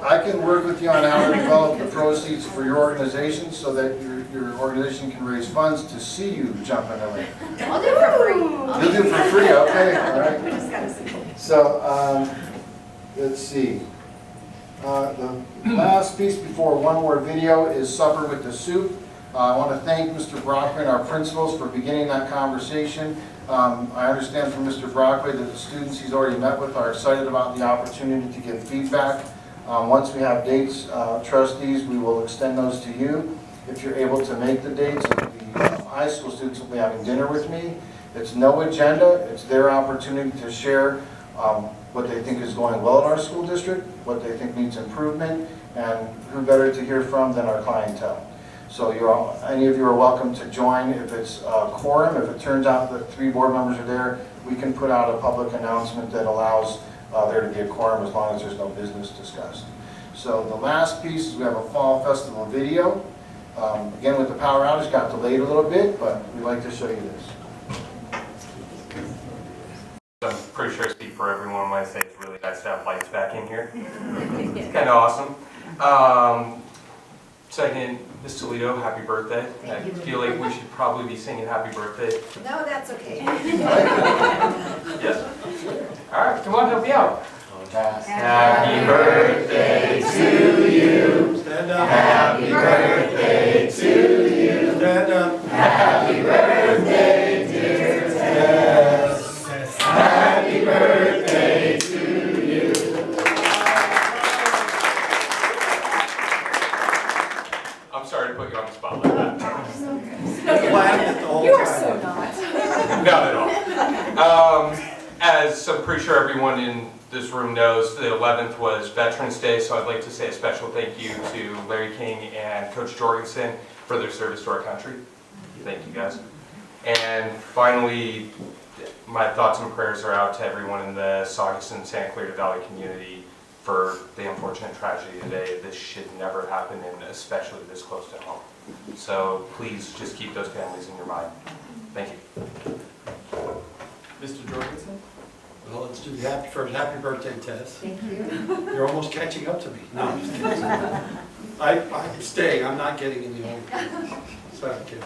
Speaker 3: I can work with you on how to develop the proceeds for your organization so that your organization can raise funds to see you jump in the lake.
Speaker 10: I'll do it for free.
Speaker 3: You'll do it for free, okay, all right. So, let's see. The last piece before one more video is Supper with the Soup. I want to thank Mr. Brockman, our principals, for beginning that conversation. I understand from Mr. Brockway that the students he's already met with are excited about the opportunity to give feedback. Once we have dates, trustees, we will extend those to you. If you're able to make the dates, the high school students will be having dinner with me. It's no agenda. It's their opportunity to share what they think is going well in our school district, what they think needs improvement, and who better to hear from than our clientele. So any of you are welcome to join. If it's a quorum, if it turns out that 3 board members are there, we can put out a public announcement that allows there to be a quorum as long as there's no business discussed. So the last piece is we have a fall festival video. Again, with the power outage, got delayed a little bit, but we'd like to show you this.
Speaker 14: I'm pretty sure I speak for everyone when I say it's really nice to have lights back in here. It's kind of awesome. Second, Ms. Toledo, happy birthday. I feel like we should probably be singing happy birthday.
Speaker 10: No, that's okay.
Speaker 14: Yes? All right, come on, help me out. Happy birthday to you.
Speaker 12: Stand up.
Speaker 14: Happy birthday to you.
Speaker 12: Stand up.
Speaker 14: Happy birthday, dear Tess. Happy birthday to you. I'm sorry to put you on the spot like that.
Speaker 10: You are so not.
Speaker 14: Not at all. As I'm pretty sure everyone in this room knows, the 11th was Veterans Day, so I'd like to say a special thank you to Larry King and Coach Jorgensen for their service to our country. Thank you guys. And finally, my thoughts and prayers are out to everyone in the Saugus and Santa Clara Valley community for the unfortunate tragedy today. This should never happen, and especially this close to home. So please just keep those families in your mind. Thank you.
Speaker 12: Mr. Jorgensen? Well, let's do the happy birthday, Tess.
Speaker 10: Thank you.
Speaker 12: You're almost catching up to me. No, I'm just kidding. I'm staying. I'm not getting any older. Sorry, kid.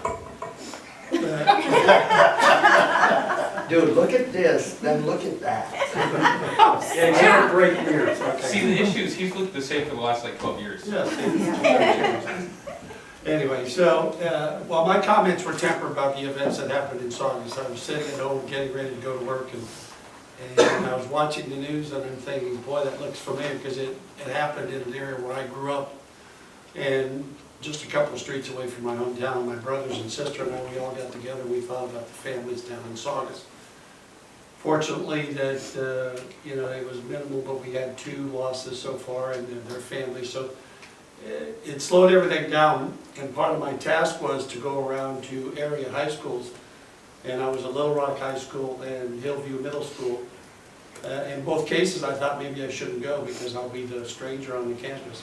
Speaker 9: Dude, look at this, then look at that.
Speaker 12: Yeah, he's had a great year. Okay.
Speaker 14: See, the issue is he's looked the same for the last like 12 years.
Speaker 12: Yes. Anyway, so, well, my comments were tempered about the events that happened in Saugus. I was sitting at home getting ready to go to work, and I was watching the news, and I'm thinking, boy, that looks familiar, because it happened in an area where I grew up, and just a couple of streets away from my hometown. My brothers and sister and I, we all got together, and we thought about the families down in Saugus. Fortunately, that you know, it was minimal, but we had 2 losses so far, and their families. So it slowed everything down, and part of my task was to go around to area high schools, and I was at Little Rock High School and Hillview Middle School. In both cases, I thought maybe I shouldn't go because I'll be the stranger on the campus.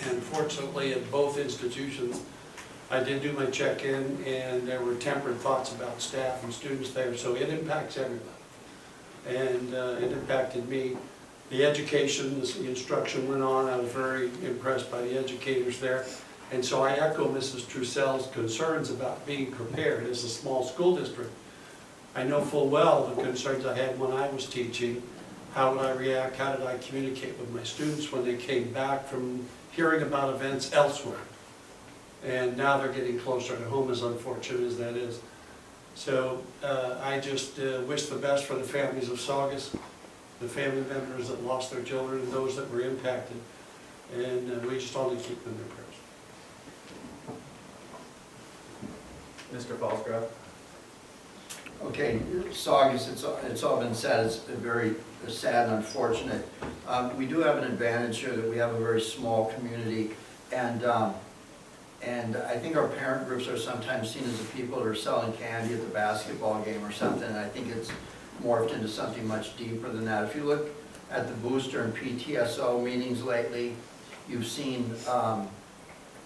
Speaker 12: And fortunately, at both institutions, I did do my check-in, and there were tempered thoughts about staff and students there, so it impacts everybody. and it impacted me. The education, the instruction went on. I was very impressed by the educators there. And so I echo Mrs. Trussell's concerns about being prepared as a small school district. I know full well the concerns I had when I was teaching. How would I react? How did I communicate with my students when they came back from hearing about events elsewhere? And now they're getting closer to home, as unfortunate as that is. So I just wish the best for the families of Saugus, the family members that lost their children, and those that were impacted. And we just ought to keep them in their prayers.
Speaker 1: Mr. Fallsgrove?
Speaker 9: Okay, Saugus, it's all been said, it's very sad and unfortunate. We do have an advantage here that we have a very small community, and I think our parent groups are sometimes seen as the people that are selling candy at the basketball game or something, and I think it's morphed into something much deeper than that. If you look at the booster and PTSO meetings lately, you've seen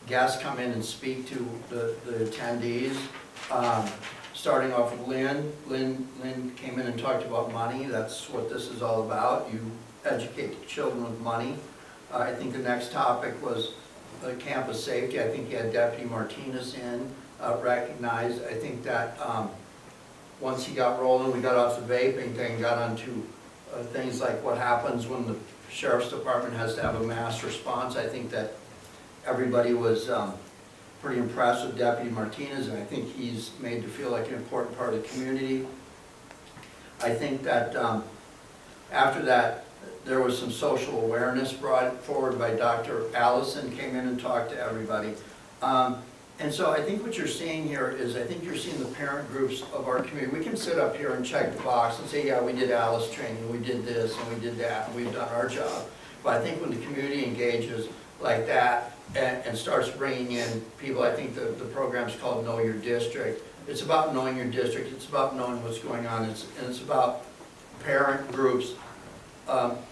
Speaker 9: guests come in and speak to the attendees. Starting off with Lynn. Lynn came in and talked about money. That's what this is all about. You educate the children with money. I think the next topic was campus safety. I think you had Deputy Martinez in, recognized. I think that once he got rolling, we got off the vaping thing, got onto things like what happens when the Sheriff's Department has to have a mass response. I think that everybody was pretty impressed with Deputy Martinez, and I think he's made to feel like an important part of the community. I think that after that, there was some social awareness brought forward by Dr. Allison, came in and talked to everybody. And so I think what you're seeing here is, I think you're seeing the parent groups of our community. We can sit up here and check the box and say, yeah, we did Alice training, we did this, and we did that, and we've done our job. But I think when the community engages like that, and starts bringing in people, I think the program's called Know Your District. It's about knowing your district, it's about knowing what's going on, and it's about parent groups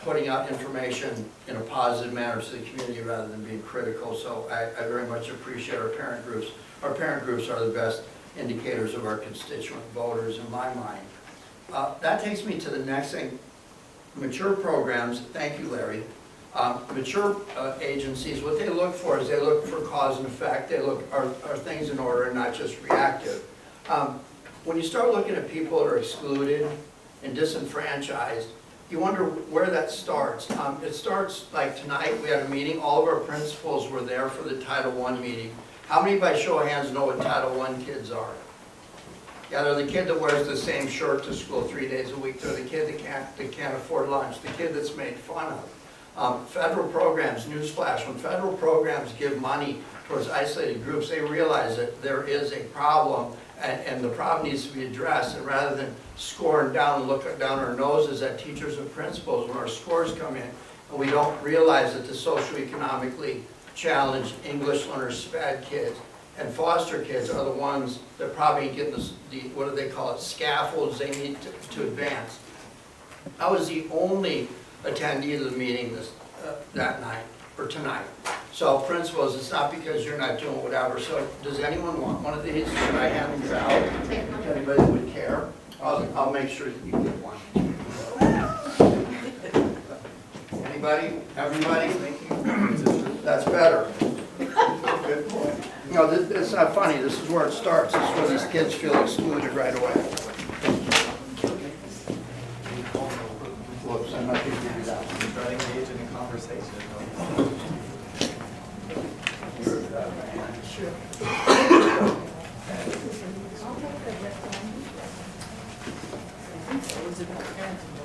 Speaker 9: putting out information in a positive manner to the community rather than being critical. So I very much appreciate our parent groups. Our parent groups are the best indicators of our constituent voters in my mind. That takes me to the next thing. Mature programs, thank you, Larry. Mature agencies, what they look for is they look for cause and effect. They look, are things in order and not just reactive. When you start looking at people that are excluded and disenfranchised, you wonder where that starts. It starts like tonight, we had a meeting, all of our principals were there for the Title I meeting. How many by show of hands know what Title I kids are? Yeah, they're the kid that wears the same shirt to school 3 days a week. They're the kid that can't afford lunch, the kid that's made fun of. Federal programs, newsflash, when federal programs give money towards isolated groups, they realize that there is a problem and the problem needs to be addressed. And rather than scoring down and look down our noses at teachers and principals when our scores come in, and we don't realize that the socioeconomically challenged English learners, SPED kids, and foster kids are the ones that probably get the what do they call it, scaffolds they need to advance. I was the only attendee of the meeting that night, or tonight. So principals, it's not because you're not doing whatever. So does anyone want one of these? Should I hand these out? If anybody would care, I'll make sure that you get one. Anybody? Everybody? That's better. Good point. You know, it's not funny. This is where it starts. This is where these kids feel excluded right away. Whoops, I'm not going to give you that.
Speaker 1: Try to engage in a conversation.
Speaker 9: Sure.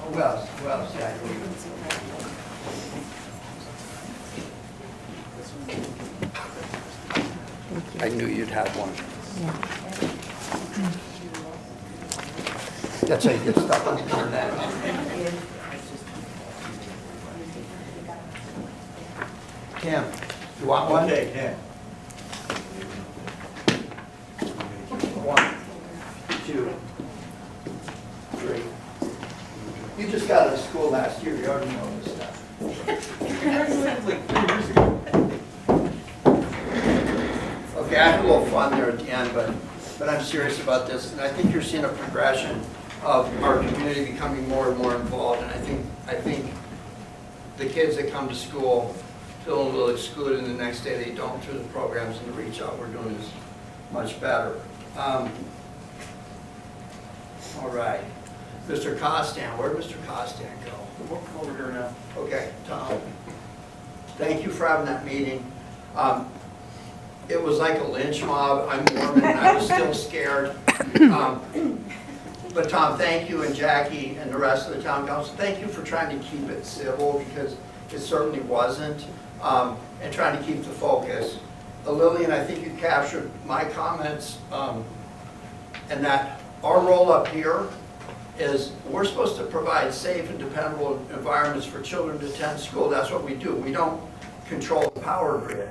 Speaker 9: Who else? Who else? Yeah. I knew you'd have one. That's how you get stuff on the internet. Kim, you want one?
Speaker 1: Okay, Kim.
Speaker 9: 1, 2, 3. You just got out of school last year. You already know this stuff. Okay, I had a little fun there at the end, but I'm serious about this, and I think you're seeing a progression of our community becoming more and more involved. And I think the kids that come to school feeling a little excluded, and the next day they don't through the programs and the reach out we're doing is much better. All right. Mr. Costan, where'd Mr. Costan go?
Speaker 7: We'll come over here now.
Speaker 9: Okay, Tom. Thank you for having that meeting. It was like a lynch mob. I'm Mormon and I was still scared. But Tom, thank you, and Jackie and the rest of the town council, thank you for trying to keep it civil, because it certainly wasn't, and trying to keep the focus. Lillian, I think you captured my comments, and that our role up here is we're supposed to provide safe and dependable environments for children to attend school. That's what we do. We don't control the power grid.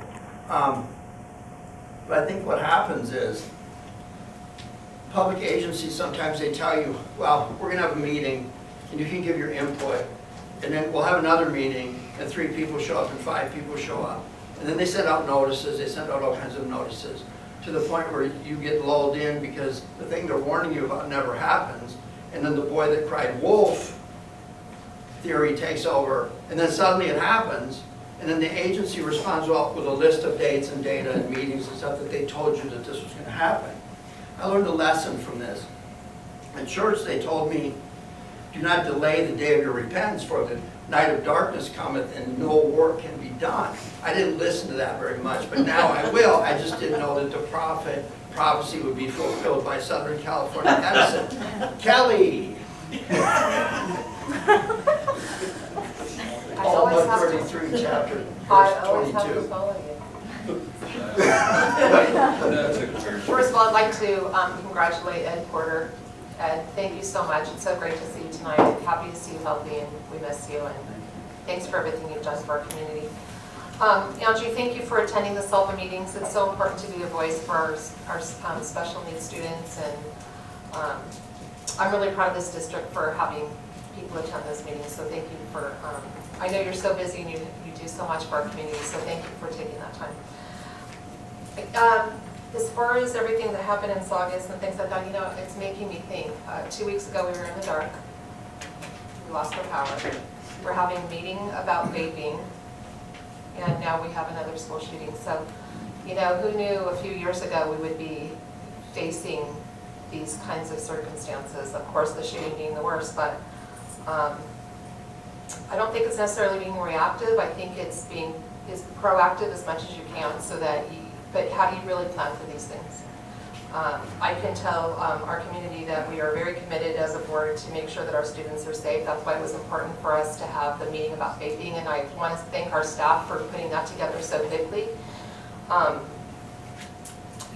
Speaker 9: But I think what happens is public agencies, sometimes they tell you, well, we're going to have a meeting and you can give your input, and then we'll have another meeting and 3 people show up and 5 people show up. And then they send out notices, they send out all kinds of notices, to the point where you get lulled in because the thing they're warning you about never happens. And then the boy that cried wolf theory takes over, and then suddenly it happens, and then the agency responds with a list of dates and data and meetings and stuff that they told you that this was going to happen. I learned a lesson from this. In church they told me, do not delay the day of your repentance, for the night of darkness cometh and no work can be done. I didn't listen to that very much, but now I will. I just didn't know that the prophecy would be fulfilled by Southern California Edison. Kelly! All but 33, chapter, verse 22.
Speaker 15: First of all, I'd like to congratulate Ed Porter. Ed, thank you so much. It's so great to see you tonight. I'm happy to see you healthy, and we miss you. And thanks for everything you've done for our community. Andrew, thank you for attending the SELPA meetings. It's so important to be a voice for our special needs students, and I'm really proud of this district for having people attend those meetings. So thank you for. I know you're so busy and you do so much for our community. So thank you for taking that time. As far as everything that happened in Saugus and things like that, you know, it's making me think. 2 weeks ago we were in the dark. We lost our power. We're having a meeting about vaping, and now we have another school shooting. So, you know, who knew a few years ago we would be facing these kinds of circumstances? Of course, the shooting being the worst, but I don't think it's necessarily being reactive. I think it's being proactive as much as you can, so that but how do you really plan for these things? I can tell our community that we are very committed as a board to make sure that our students are safe. That's why it was important for us to have the meeting about vaping, and I want to thank our staff for putting that together so quickly.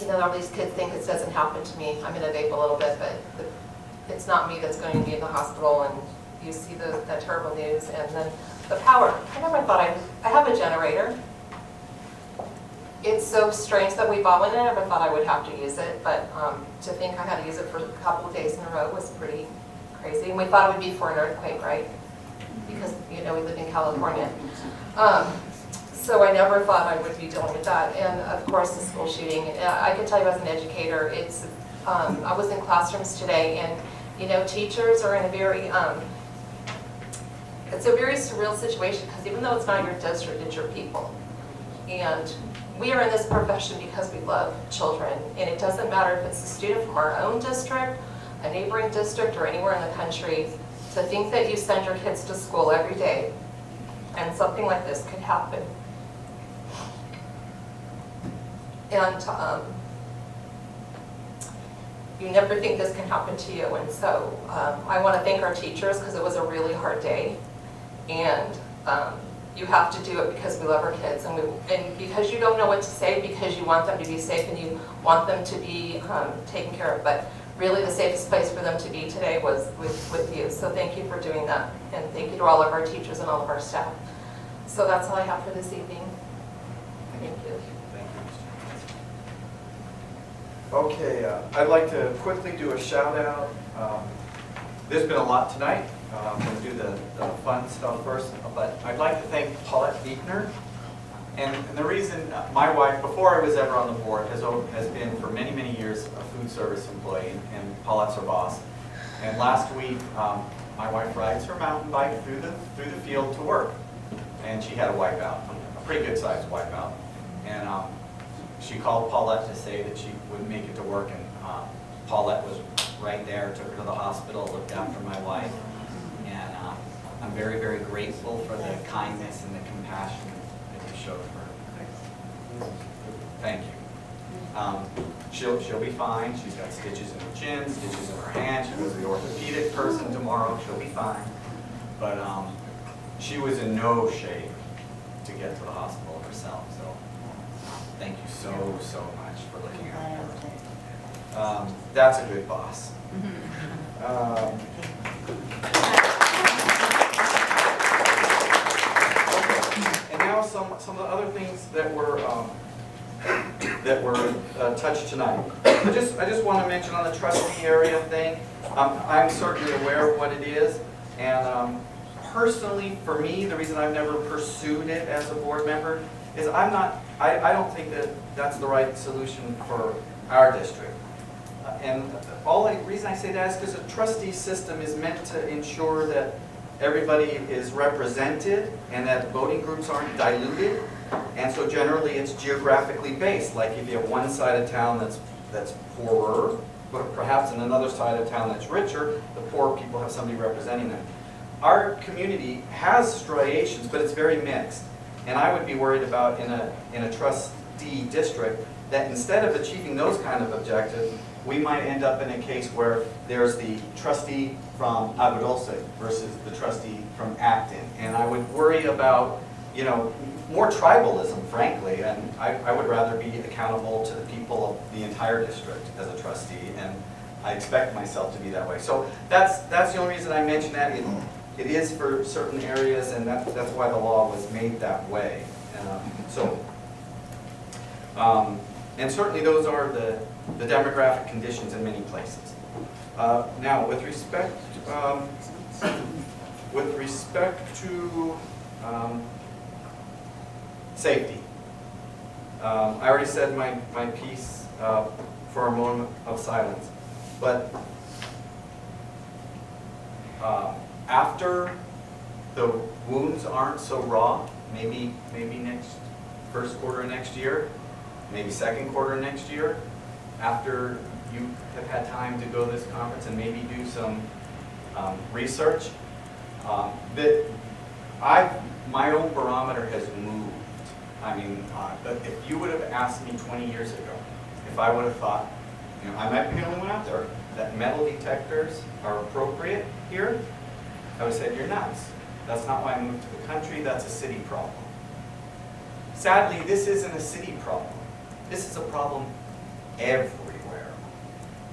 Speaker 15: You know, all these kids think it doesn't happen to me. I'm going to vape a little bit, but it's not me that's going to be in the hospital, and you see the terrible news. And then the power. I never thought I have a generator. It's so strange that we bought one, and I never thought I would have to use it, but to think I had to use it for a couple of days in a row was pretty crazy. And we thought it would be for an earthquake, right? Because, you know, we live in California. So I never thought I would be dealing with that. And of course, the school shooting. I can tell you as an educator, it's, I was in classrooms today, and, you know, teachers are in a very, it's a very surreal situation, because even though it's not your district, it's your people. And we are in this profession because we love children, and it doesn't matter if it's a student from our own district, a neighboring district, or anywhere in the country. To think that you send your kids to school every day and something like this could happen. And you never think this can happen to you. And so I want to thank our teachers, because it was a really hard day. And you have to do it because we love our kids, and because you don't know what to say, because you want them to be safe and you want them to be taken care of. But really the safest place for them to be today was with you. So thank you for doing that, and thank you to all of our teachers and all of our staff. So that's all I have for this evening. Thank you.
Speaker 1: Okay, I'd like to quickly do a shout out. There's been a lot tonight. I'm going to do the fun stuff first, but I'd like to thank Paulette Beekner. And the reason, my wife, before I was ever on the board, has been for many, many years a food service employee, and Paulette's her boss. And last week, my wife rides her mountain bike through the field to work, and she had a wipeout, a pretty good sized wipeout. And she called Paulette to say that she would make it to work, and Paulette was right there, took her to the hospital, looked after my wife, and I'm very, very grateful for the kindness and the compassion that you showed her. Thank you. She'll be fine. She's got stitches in her chin, stitches in her hand. She goes to the orthopedic person tomorrow. She'll be fine. But she was in no shape to get to the hospital herself. So thank you so much for looking out for her. That's a good boss. And now some of the other things that were touched tonight. I just want to mention on the trustee area thing. I'm certainly aware of what it is, and personally, for me, the reason I've never pursued it as a board member is I don't think that that's the right solution for our district. And the reason I say that is because a trustee system is meant to ensure that everybody is represented and that voting groups aren't diluted. And so generally it's geographically based. Like if you have one side of town that's poorer, but perhaps in another side of town that's richer, the poor people have somebody representing them. Our community has striations, but it's very mixed. And I would be worried about in a trustee district that instead of achieving those kind of objectives, we might end up in a case where there's the trustee from AADUSD versus the trustee from Acton. And I would worry about, more tribalism, frankly, and I would rather be accountable to the people of the entire district as a trustee, and I expect myself to be that way. So that's the only reason I mention that. It is for certain areas, and that's why the law was made that way. And certainly those are the demographic conditions in many places. Now, with respect to safety, I already said my piece for a moment of silence, but after the wounds aren't so raw, maybe first quarter of next year, maybe second quarter next year, after you have had time to go to this conference and maybe do some research, my own barometer has moved. I mean, if you would have asked me 20 years ago, if I would have thought, I might be the only one out there, that metal detectors are appropriate here, I would have said, you're nuts. That's not why I moved to the country, that's a city problem. Sadly, this isn't a city problem. This is a problem everywhere.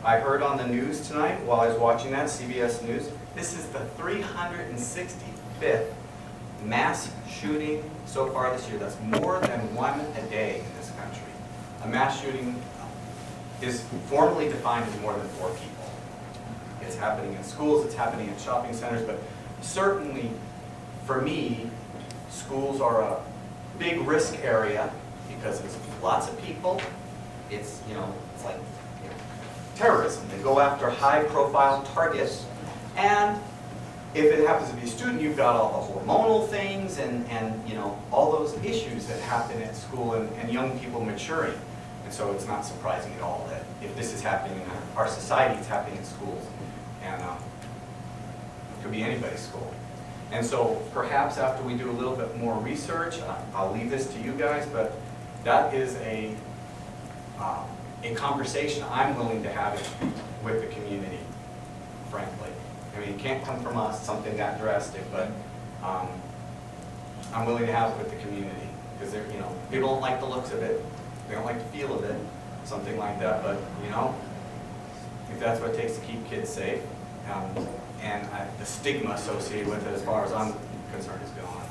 Speaker 1: I heard on the news tonight, while I was watching that, CBS News, this is the 365th mass shooting so far this year. That's more than one a day in this country. A mass shooting is formally defined as more than 4 people. It's happening in schools, it's happening in shopping centers, but certainly for me, schools are a big risk area because it's lots of people. It's like terrorism. They go after high-profile targets, and if it happens to be a student, you've got all the hormonal things and all those issues that happen at school and young people maturing. And so it's not surprising at all that if this is happening in our society, it's happening in schools. And it could be anybody's school. And so perhaps after we do a little bit more research, I'll leave this to you guys, but that is a conversation I'm willing to have with the community, frankly. I mean, it can't come from us, something that drastic, but I'm willing to have it with the community because people don't like the looks of it, they don't like the feel of it, something like that. But if that's what it takes to keep kids safe, and the stigma associated with it, as far as I'm concerned, is gone.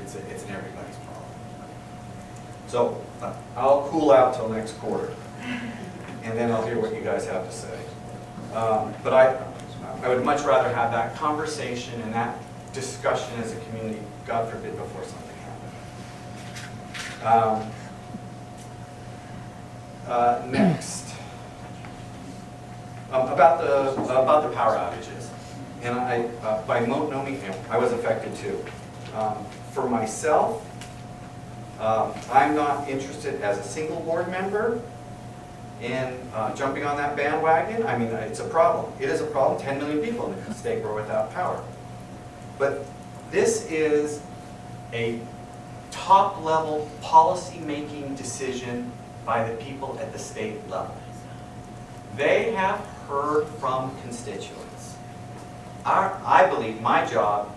Speaker 1: It's in everybody's problem. So I'll cool out till next quarter, and then I'll hear what you guys have to say. But I would much rather have that conversation and that discussion as a community, God forbid, before something happens. Next. About the power outages. And by no means, I was affected too. For myself, I'm not interested as a single board member in jumping on that bandwagon. I mean, it's a problem. It is a problem. 10 million people in the state were without power. But this is a top-level policy-making decision by the people at the state level. They have heard from constituents. I believe my job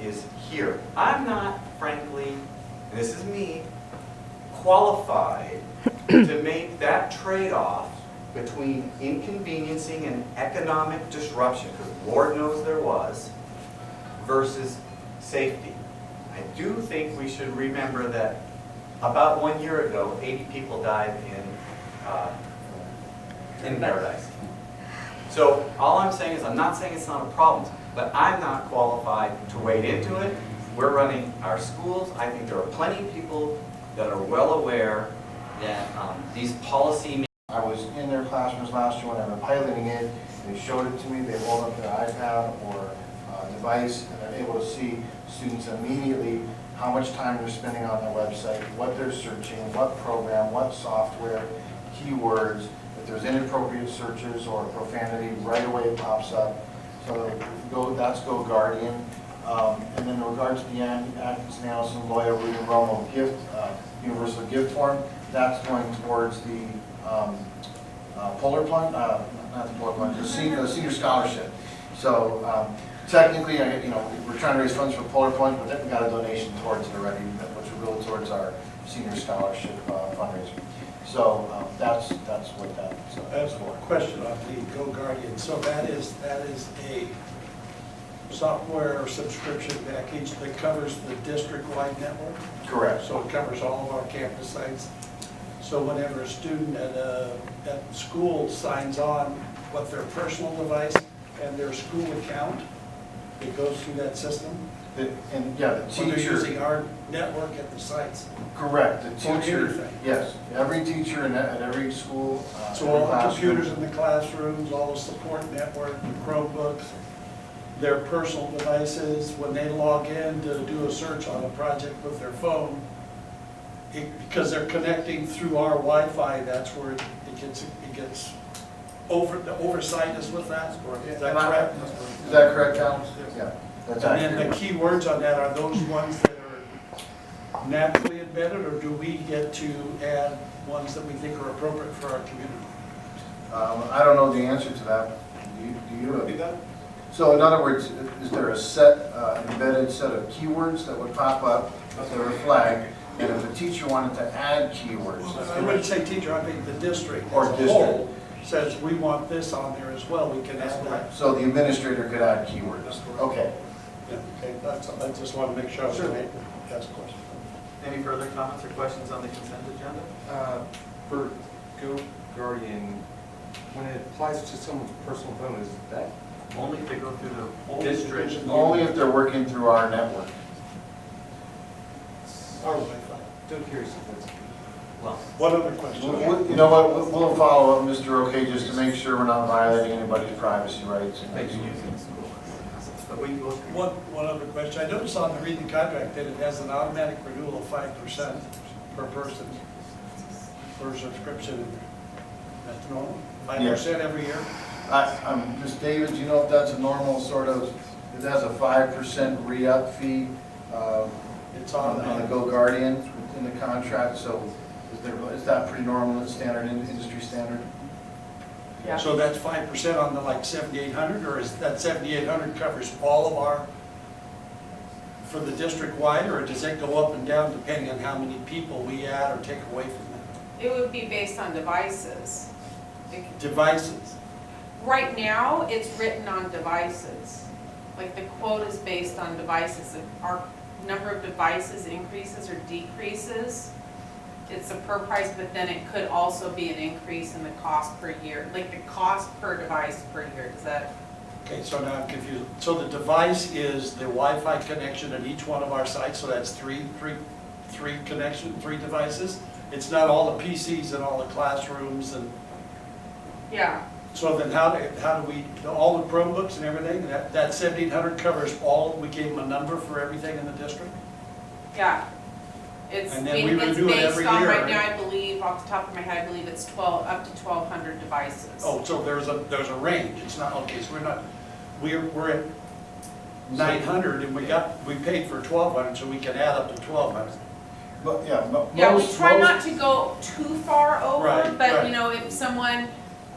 Speaker 1: is here. I'm not, frankly, and this is me, qualified to make that trade-off between inconveniencing and economic disruption, because Lord knows there was, versus safety. I do think we should remember that about 1 year ago, 80 people died in Paradise. So all I'm saying is, I'm not saying it's not a problem, but I'm not qualified to wade into it. We're running our schools. I think there are plenty of people that are well aware that these policy.
Speaker 3: I was in their classrooms last year when they were piloting it. They showed it to me. They hold up their iPad or device, and they're able to see students immediately how much time they're spending on their website, what they're searching, what program, what software, keywords. If there's inappropriate searches or profanity, right away it pops up. So that's Go Guardian. And then in regards to the Atkins, Nelson, Loya, Root, and Romo gift, universal gift form, that's going towards the polar plunge, not the polar plunge, the senior scholarship. So technically, we're trying to raise funds for polar plunge, but then we got a donation towards it already, which will go towards our senior scholarship fundraiser. So that's what that is.
Speaker 12: I have a question on the Go Guardian. So that is a software or subscription package that covers the district-wide network?
Speaker 3: Correct.
Speaker 12: So it covers all of our campus sites? So whenever a student at school signs on with their personal device and their school account, it goes through that system?
Speaker 3: And yeah, the teacher.
Speaker 12: Or they're using our network at the sites?
Speaker 3: Correct. The
Speaker 12: For
Speaker 3: teacher.
Speaker 12: everything?
Speaker 3: Yes. Every teacher at every school.
Speaker 12: So all the computers in the classrooms, all the support network, the Chromebooks, their personal devices, when they log in to do a search on a project with their phone, because they're connecting through our Wi-Fi, that's where it gets the oversight is with that, or is that correct?
Speaker 3: Is that correct, Cal? Yeah. That's
Speaker 12: And
Speaker 3: accurate.
Speaker 12: then the key words on that are those ones that are naturally embedded, or do we get to add ones that we think are appropriate for our community?
Speaker 3: I don't know the answer to that. Do you?
Speaker 12: Do that?
Speaker 3: So in other words, is there a set, embedded set of keywords that would pop up if they were flagged? And if a teacher wanted to add keywords?
Speaker 12: I wouldn't say teacher, I think the district
Speaker 3: Or
Speaker 12: as a
Speaker 3: district.
Speaker 12: whole says we want this on there as well, we can add that.
Speaker 3: So the administrator could add keywords? Okay.
Speaker 12: Yeah, okay, I just want to make sure I was
Speaker 1: Sure.
Speaker 12: right. That's a question.
Speaker 1: Any further comments or questions on the consent agenda?
Speaker 16: For Go Guardian, when it applies to someone's personal phone, is that
Speaker 1: Only if they go through the
Speaker 12: Only
Speaker 1: district.
Speaker 3: Only if they're working through our network.
Speaker 12: Our Wi-Fi.
Speaker 16: still curious if that's,
Speaker 1: Well,
Speaker 12: What other questions?
Speaker 3: You know what, we'll follow up, Mr. Okay, just to make sure we're not violating anybody's privacy rights.
Speaker 1: thank you using the school. But we will.
Speaker 12: One other question. I noticed on the reading contract that it has an automatic renewal of 5% per person for subscription. That's normal? 5% every year?
Speaker 3: Ms. David, do you know if that's a normal sort of, it has a 5% re-up fee
Speaker 12: It's
Speaker 3: on the
Speaker 12: automatic.
Speaker 3: Go Guardian in the contract, so is that pretty normal, standard, industry standard?
Speaker 11: Yeah.
Speaker 12: So that's 5% on the like 7,800, or is that 7,800 covers all of our, for the district wide, or does it go up and down depending on how many people we add or take away from that?
Speaker 6: It would be based on devices.
Speaker 12: Devices.
Speaker 6: Right now, it's written on devices. Like the quote is based on devices. If our number of devices increases or decreases, it's a per price, but then it could also be an increase in the cost per year, like the cost per device per year. Does that?
Speaker 12: Okay, so now I'm confused. So the device is the Wi-Fi connection at each one of our sites, so that's three devices? It's not all the PCs in all the classrooms and,
Speaker 6: Yeah.
Speaker 12: So then how do we, all the Chromebooks and everything, that 1,700 covers all, we gave them a number for everything in the district?
Speaker 6: Yeah. It's,
Speaker 12: And then we
Speaker 6: it's
Speaker 12: renew it
Speaker 6: based
Speaker 12: every
Speaker 6: on,
Speaker 12: year,
Speaker 6: right
Speaker 12: right?
Speaker 6: now, I believe, off the top of my head, I believe it's 12, up to 1,200 devices.
Speaker 12: Oh, so there's a range, it's not, okay, so we're at 900 and we paid for 1,200, so we can add up to 1,200.
Speaker 3: But, yeah, but
Speaker 6: Yeah, we
Speaker 3: most-
Speaker 6: try
Speaker 3: most-
Speaker 6: not to go too far over,
Speaker 12: Right,
Speaker 6: but,
Speaker 12: right.
Speaker 6: you know, if someone,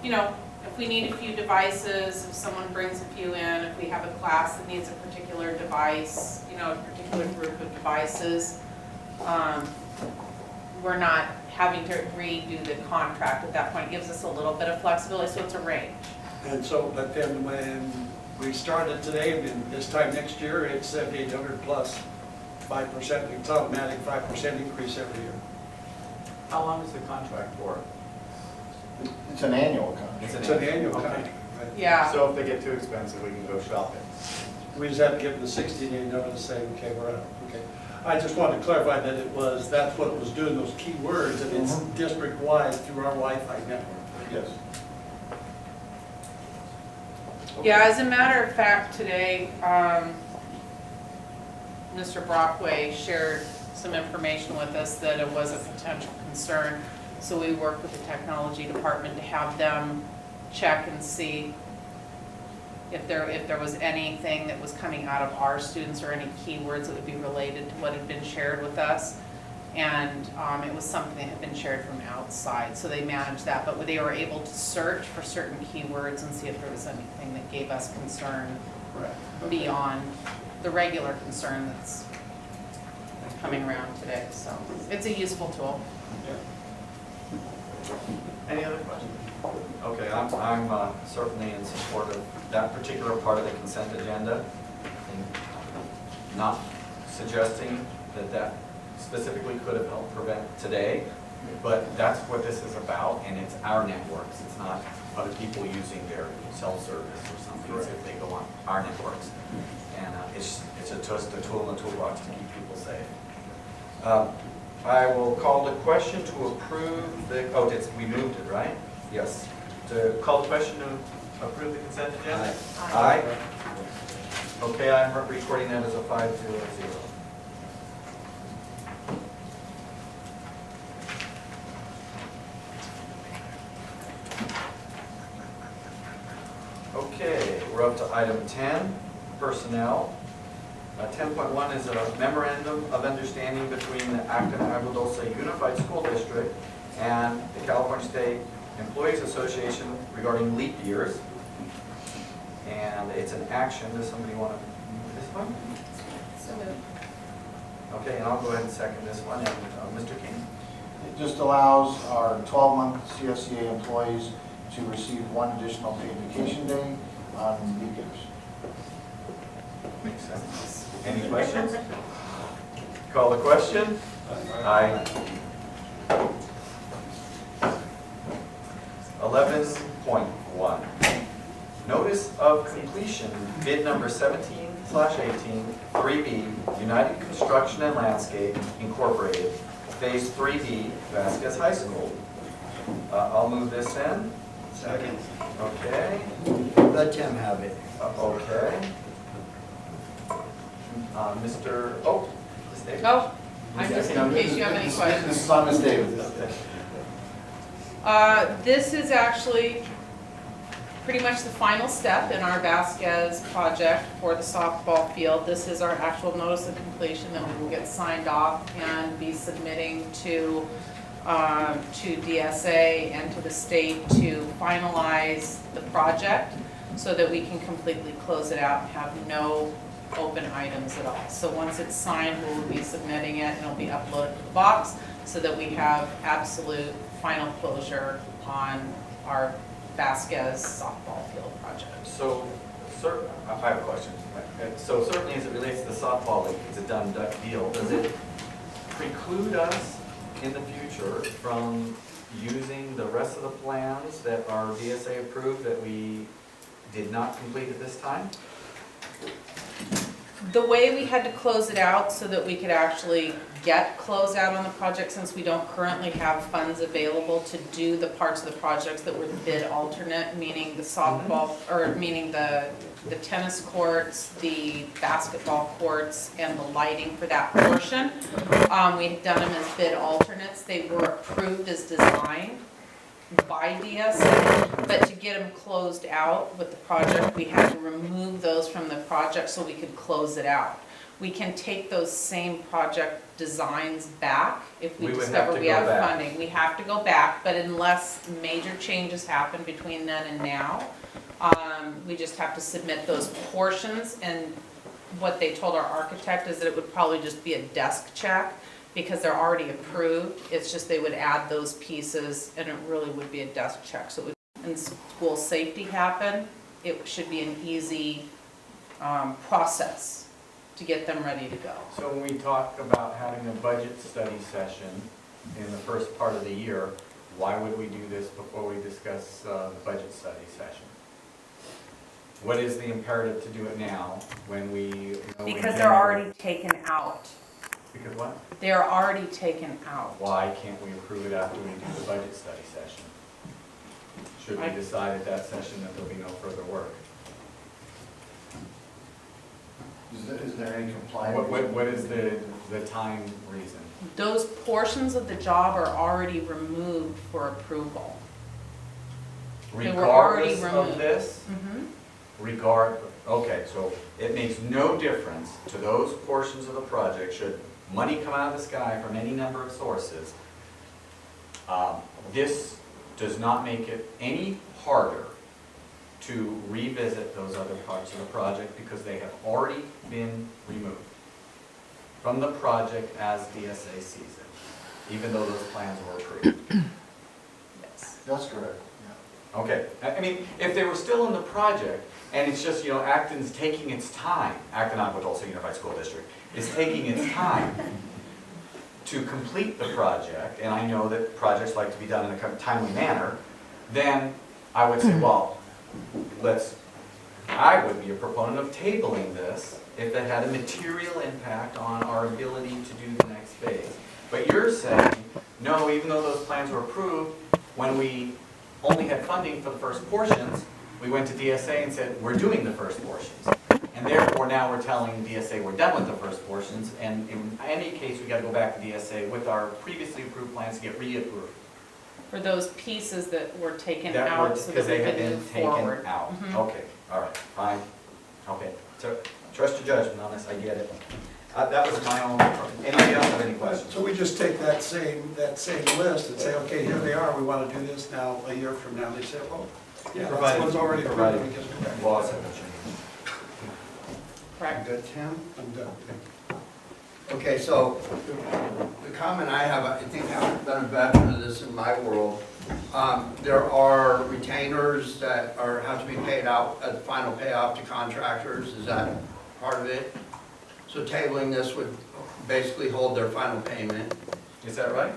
Speaker 6: you know, if we need a few devices, if someone brings a few in, if we have a class that needs a particular device, you know, a particular group of devices, we're not having to redo the contract at that point. It gives us a little bit of flexibility, so it's a range.
Speaker 12: And so, but then when we started today, and this time next year, it's 7,800 plus 5%, it's automatic 5% increase every year.
Speaker 1: How long is the contract for?
Speaker 3: It's an annual contract.
Speaker 12: It's an annual
Speaker 1: Okay.
Speaker 12: contract. Right?
Speaker 6: Yeah.
Speaker 1: So if they get too expensive, we can go shopping.
Speaker 12: We just have to give them the 60-day notice saying, okay, we're out, okay. I just wanted to clarify that that's what it was doing, those key words, and it's district-wide through our Wi-Fi network.
Speaker 3: Yes.
Speaker 6: Yeah, as a matter of fact, today, Mr. Brockway shared some information with us that it was a potential concern. So we worked with the technology department to have them check and see if there was anything that was coming out of our students or any keywords that would be related to what had been shared with us. And it was something that had been shared from outside, so they managed that. But they were able to search for certain keywords and see if there was anything that gave us concern beyond the regular concern that's coming around today. So it's a useful tool.
Speaker 1: Any other questions? Okay, I'm certainly in support of that particular part of the consent agenda. And not suggesting that specifically could have helped prevent today, but that's what this is about, and it's our networks. It's not other people using their self-service or something, it's if they go on our networks. And it's just a tool in the toolbox to keep people safe. I will call the question to approve the, we moved it, right? Yes. To call the question to approve the consent agenda? Aye. Okay, I'm recording that as a 5-0-0. Okay, we're up to item 10, personnel. 10.1 is a memorandum of understanding between the Acton-Agua Dulce Unified School District and the California State Employees Association regarding leap years. And it's an action. Does somebody want to move this one?
Speaker 6: So moved.
Speaker 1: Okay, and I'll go ahead and second this one. And Mr. King?
Speaker 3: It just allows our 12-month CSEA employees to receive one additional paid vacation day on leap years.
Speaker 1: Makes sense. Any questions? Call the question. Aye. 11.1. Notice of completion, bid number 17/18, 3B, United Construction and Landscape Incorporated, Phase 3B, Vasquez High School. I'll move this in.
Speaker 12: Second.
Speaker 1: Okay.
Speaker 9: Let Tim have it.
Speaker 1: Okay. Mr. Ms. Davis.
Speaker 6: Oh, I'm just in case you have any questions.
Speaker 3: This is on Ms. Davis.
Speaker 6: This is actually pretty much the final step in our Vasquez project for the softball field. This is our actual notice of completion that we will get signed off and be submitting to DSA and to the state to finalize the project so that we can completely close it out and have no open items at all. So once it's signed, we'll be submitting it and it'll be uploaded to the box so that we have absolute final closure on our Vasquez softball field project.
Speaker 1: So, I have a question. So certainly as it relates to the softball league, it's a done deal. Does it preclude us in the future from using the rest of the plans that our VSA approved that we did not complete at this time?
Speaker 6: The way we had to close it out so that we could actually get closeout on the project, since we don't currently have funds available to do the parts of the projects that were the bid alternate, meaning the softball, or meaning the tennis courts, the basketball courts, and the lighting for that portion. We had done them as bid alternates. They were approved as designed by DSA, but to get them closed out with the project, we had to remove those from the project so we could close it out. We can take those same project designs back if we
Speaker 1: We would have
Speaker 6: discover
Speaker 1: to
Speaker 6: we
Speaker 1: go
Speaker 6: have
Speaker 1: back.
Speaker 6: funding. We have to go back, but unless major changes happen between then and now, we just have to submit those portions, and what they told our architect is that it would probably just be a desk check because they're already approved. It's just they would add those pieces, and it really would be a desk check. So it would, and school safety happen, it should be an easy process to get them ready to go.
Speaker 1: So when we talk about having a budget study session in the first part of the year, why would we do this before we discuss the budget study session? What is the imperative to do it now when we know in
Speaker 6: Because they're
Speaker 1: January-
Speaker 6: already taken out.
Speaker 1: Because what?
Speaker 6: They're already taken out.
Speaker 1: Why can't we approve it after we do the budget study session? Should we decide at that session that there'll be no further work?
Speaker 3: Is there any compliance?
Speaker 1: What is the time reason?
Speaker 6: Those portions of the job are already removed for approval. They were already
Speaker 1: Regardless of
Speaker 6: removed.
Speaker 1: this? Okay, so it makes no difference to those portions of the project, should money come out of the sky from any number of sources. This does not make it any harder to revisit those other parts of the project because they have already been removed from the project as DSA sees it, even though those plans were approved.
Speaker 6: Yes.
Speaker 3: That's correct, yeah.
Speaker 1: Okay, I mean, if they were still in the project, and it's just, Acton's taking its time, Acton Agua Dulce Unified School District is taking its time to complete the project, and I know that projects like to be done in a timely manner, then I would say, well, I would be a proponent of tabling this if it had a material impact on our ability to do the next phase. But you're saying, no, even though those plans were approved, when we only had funding for the first portions, we went to DSA and said, we're doing the first portions. And therefore, now we're telling DSA we're done with the first portions, and in any case, we gotta go back to DSA with our previously approved plans to get reapproved.
Speaker 6: For those pieces that were taken
Speaker 1: That
Speaker 6: out
Speaker 1: were,
Speaker 6: so that
Speaker 1: because
Speaker 6: we
Speaker 1: they had
Speaker 6: could
Speaker 1: been
Speaker 6: move
Speaker 1: taken
Speaker 6: forward.
Speaker 1: out.
Speaker 6: Mhm.
Speaker 1: Okay, all right, fine. Okay, so trust your judgment on this, I get it. That was my own, anybody else have any questions?
Speaker 12: So we just take that same list and say, okay, here they are, we want to do this now, a year from now, they say, well, yeah, that one's already approved, we just go back.
Speaker 1: Laws have changed.
Speaker 6: Correct.
Speaker 12: Good, Tim? I'm done.
Speaker 9: Okay, so the comment I have, I think I've been a veteran of this in my world. There are retainers that have to be paid out at the final payoff to contractors. Is that part of it? So tabling this would basically hold their final payment.
Speaker 1: Is that right?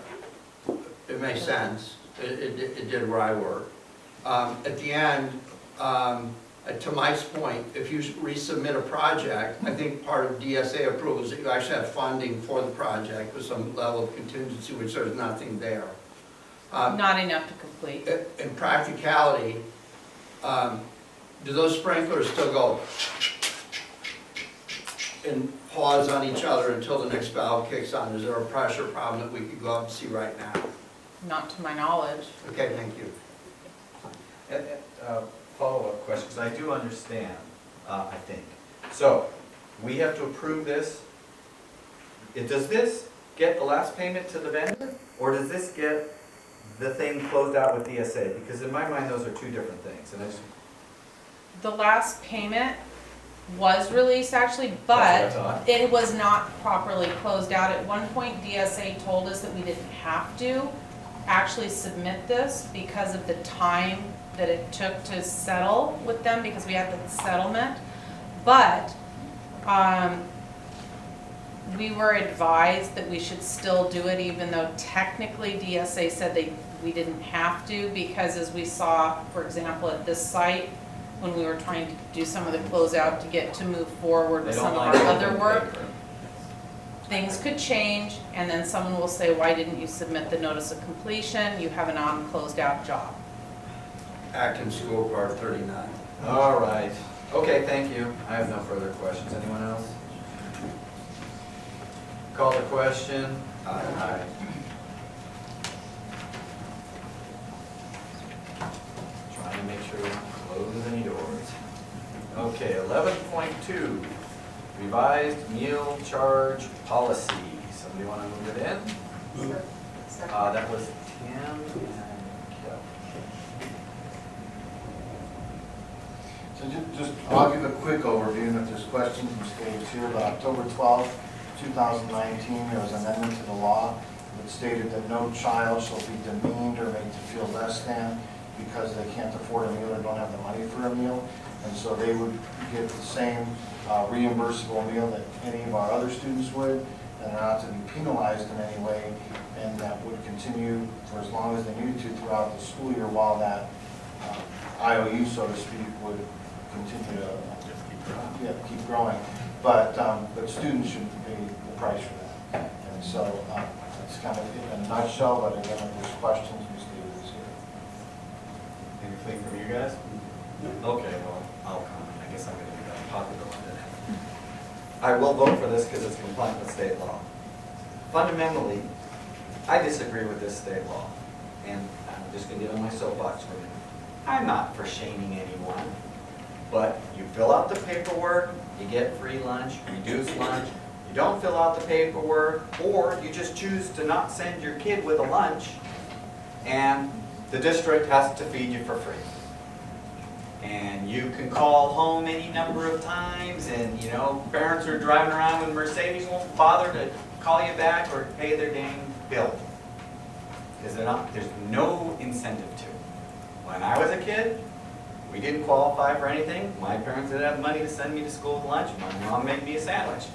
Speaker 9: It makes sense. It did where I work. At the end, to Mike's point, if you resubmit a project, I think part of DSA approval is that you actually have funding for the project with some level of contingency, which there's nothing there.
Speaker 6: Not enough to complete.
Speaker 9: In practicality, do those sprinklers still go and pause on each other until the next valve kicks on? Is there a pressure problem that we could go out and see right now?
Speaker 6: Not to my knowledge.
Speaker 9: Okay, thank you.
Speaker 1: Follow-up question, because I do understand, I think. So, we have to approve this. Does this get the last payment to the vendor, or does this get the thing closed out with DSA? Because in my mind, those are two different things. And
Speaker 6: The last payment was released actually,
Speaker 1: That's
Speaker 6: but
Speaker 1: what I thought.
Speaker 6: it was not properly closed out. At one point, DSA told us that we didn't have to actually submit this because of the time that it took to settle with them, because we had the settlement. But we were advised that we should still do it, even though technically DSA said we didn't have to, because as we saw, for example, at this site, when we were trying to do some of the closeout to get to move forward
Speaker 1: They
Speaker 6: with
Speaker 1: don't
Speaker 6: some of
Speaker 1: like
Speaker 6: our
Speaker 1: open
Speaker 6: other work.
Speaker 1: paper.
Speaker 6: Things could change, and then someone will say, why didn't you submit the notice of completion? You have an unclosed out job.
Speaker 9: Acton School Part 39.
Speaker 1: All right. Okay, thank you. I have no further questions. Anyone else? Call the question. Aye. Trying to make sure we don't close any doors. Okay, 11.2, revised meal charge policy. Somebody want to move it in? That was Tim and Kelly.
Speaker 3: So just, I'll give a quick overview, and if there's questions, Mr. Davis here, but October 12th, 2019, there was an amendment to the law that stated that no child shall be demeaned or made to feel less than because they can't afford a meal or don't have the money for a meal. And so they would get the same reimbursable meal that any of our other students would, and not to be penalized in any way, and that would continue for as long as they needed to throughout the school year while that IOU, so to speak, would continue to keep growing. But students should pay the price for that. And so it's kind of in a nutshell, but again, if there's questions, Ms. Davis is here.
Speaker 1: Anything from you guys? Okay, well, I'll comment. I guess I'm going to be the popular one today. I will vote for this because it's compliant with state law. Fundamentally, I disagree with this state law. And I'm just going to get on my soapbox for a minute. I'm not for shaming anyone, but you fill out the paperwork, you get free lunch, reduced lunch. You don't fill out the paperwork, or you just choose to not send your kid with a lunch, and the district has to feed you for free. And you can call home any number of times, and you know, parents are driving around with Mercedes won't bother to call you back or pay their dang bill. Because there's no incentive to. When I was a kid, we didn't qualify for anything. My parents didn't have money to send me to school with lunch. My mom made me a sandwich.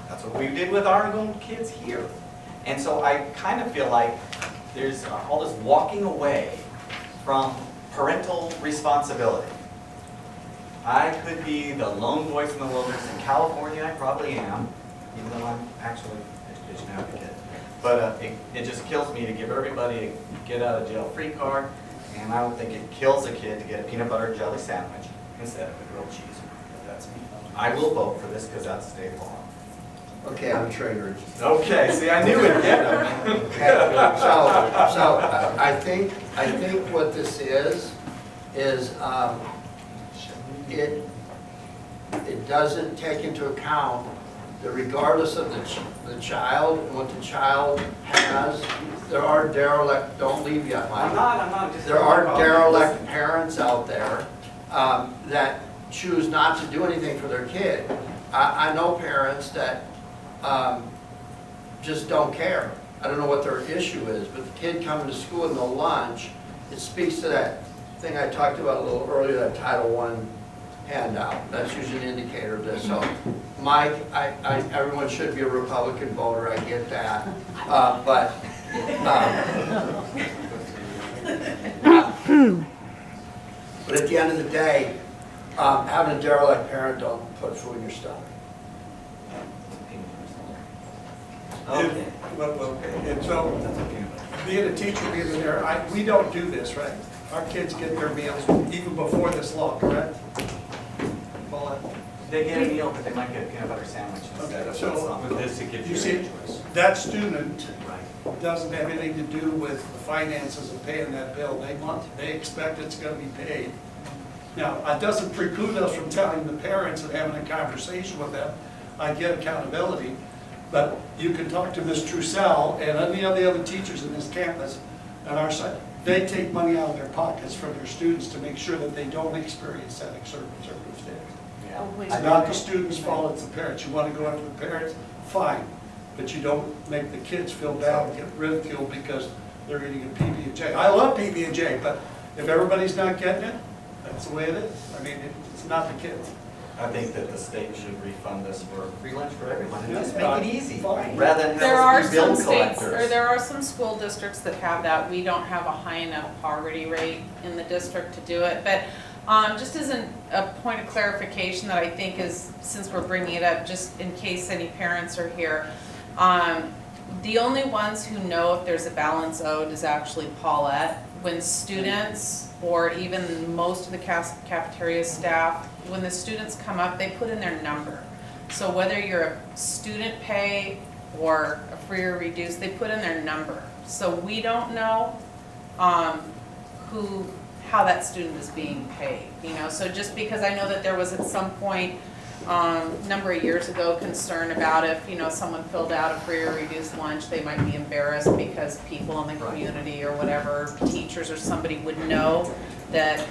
Speaker 1: That's what we did with our own kids here. And so I kind of feel like there's all this walking away from parental responsibility. I could be the lone voice in the wilderness. In California, I probably am, even though I'm actually an education advocate. But it just kills me to give everybody a get out of jail free card. And I don't think it kills a kid to get a peanut butter and jelly sandwich instead of a grilled cheese. That's me. I will vote for this because that's state law.
Speaker 9: Okay, I'm triggered.
Speaker 1: Okay, see, I knew it'd get them.
Speaker 9: So I think what this is it doesn't take into account that regardless of the child and what the child has, there are derelict, don't leave yet, Mike.
Speaker 1: I'm not.
Speaker 9: There are derelict parents out there that choose not to do anything for their kid. I know parents that just don't care. I don't know what their issue is, but the kid coming to school with no lunch, it speaks to that thing I talked about a little earlier, that Title I handout. That's usually an indicator of this. So, Mike, everyone should be a Republican voter, I get that. But at the end of the day, having a derelict parent don't put food in your stomach.
Speaker 1: Okay.
Speaker 12: And so, being a teacher, being there, we don't do this, right? Our kids get their meals even before this law, correct? Paula?
Speaker 1: They get a meal, but they might get a peanut butter sandwich instead of something. With this, it gives
Speaker 12: You
Speaker 1: you
Speaker 12: see,
Speaker 1: a choice.
Speaker 12: that student
Speaker 1: Right.
Speaker 12: doesn't have anything to do with the finances of paying that bill. They expect it's going to be paid. Now, it doesn't preclude us from telling the parents and having a conversation with them. I get accountability, but you can talk to Ms. Trussell and any of the other teachers in this campus on our side. They take money out of their pockets from their students to make sure that they don't experience that circumstance.
Speaker 1: Yeah.
Speaker 12: It's not the student's fault, it's the parents. You want to go after the parents, fine. But you don't make the kids feel bad and get ridiculed because they're eating a PB&J. I love PB&J, but if everybody's not getting it, that's the way it is. I mean, it's not the kids.
Speaker 1: I think that the state should refund us for free lunch for everyone and just
Speaker 12: Yeah.
Speaker 1: make it easy,
Speaker 12: Fine.
Speaker 1: rather than
Speaker 6: There are
Speaker 1: have us be bill
Speaker 6: some states,
Speaker 1: collectors.
Speaker 6: or there are some school districts that have that. We don't have a high enough poverty rate in the district to do it. But Just as a point of clarification that I think is, since we're bringing it up, just in case any parents are here, the only ones who know if there's a balance owed is actually Paulette. When students, or even most of the cafeteria staff, when the students come up, they put in their number. So whether you're a student pay or a free or reduced, they put in their number. So we don't know how that student is being paid, you know. So just because I know that there was at some point a number of years ago concern about if, you know, someone filled out a free or reduced lunch, they might be embarrassed because people in the community or whatever, teachers or somebody would know that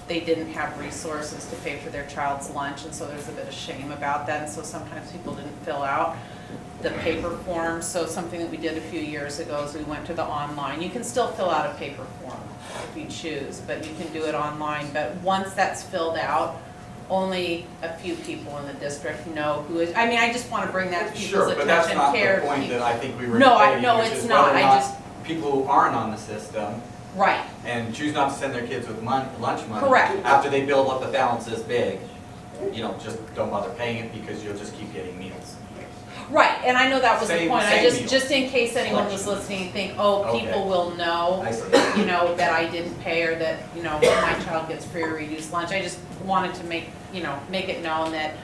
Speaker 6: they didn't have resources to pay for their child's lunch, and so there's a bit of shame about that, and so sometimes people didn't fill out the paper form. So something that we did a few years ago is we went to the online. You can still fill out a paper form if you choose, but you can do it online. But once that's filled out, only a few people in the district know who is. I mean, I just want to bring that to people's attention.
Speaker 1: Sure, but that's not the point that I think we were
Speaker 6: No,
Speaker 1: debating, which
Speaker 6: it's
Speaker 1: is
Speaker 6: not.
Speaker 1: whether or
Speaker 6: I
Speaker 1: not
Speaker 6: just
Speaker 1: people who aren't on the system
Speaker 6: right.
Speaker 1: and choose not to send their kids with lunch money.
Speaker 6: Correct.
Speaker 1: After they build up a balance this big, you know, just don't bother paying it because you'll just keep getting meals.
Speaker 6: Right, and I know that was the
Speaker 1: Same-
Speaker 6: point.
Speaker 1: same
Speaker 6: I
Speaker 1: meal.
Speaker 6: just in case anyone was listening and think, oh,
Speaker 1: Okay.
Speaker 6: people will know,
Speaker 1: I see.
Speaker 6: you know, that I didn't pay or that, you know, my child gets free or reduced lunch. I just wanted to make it known that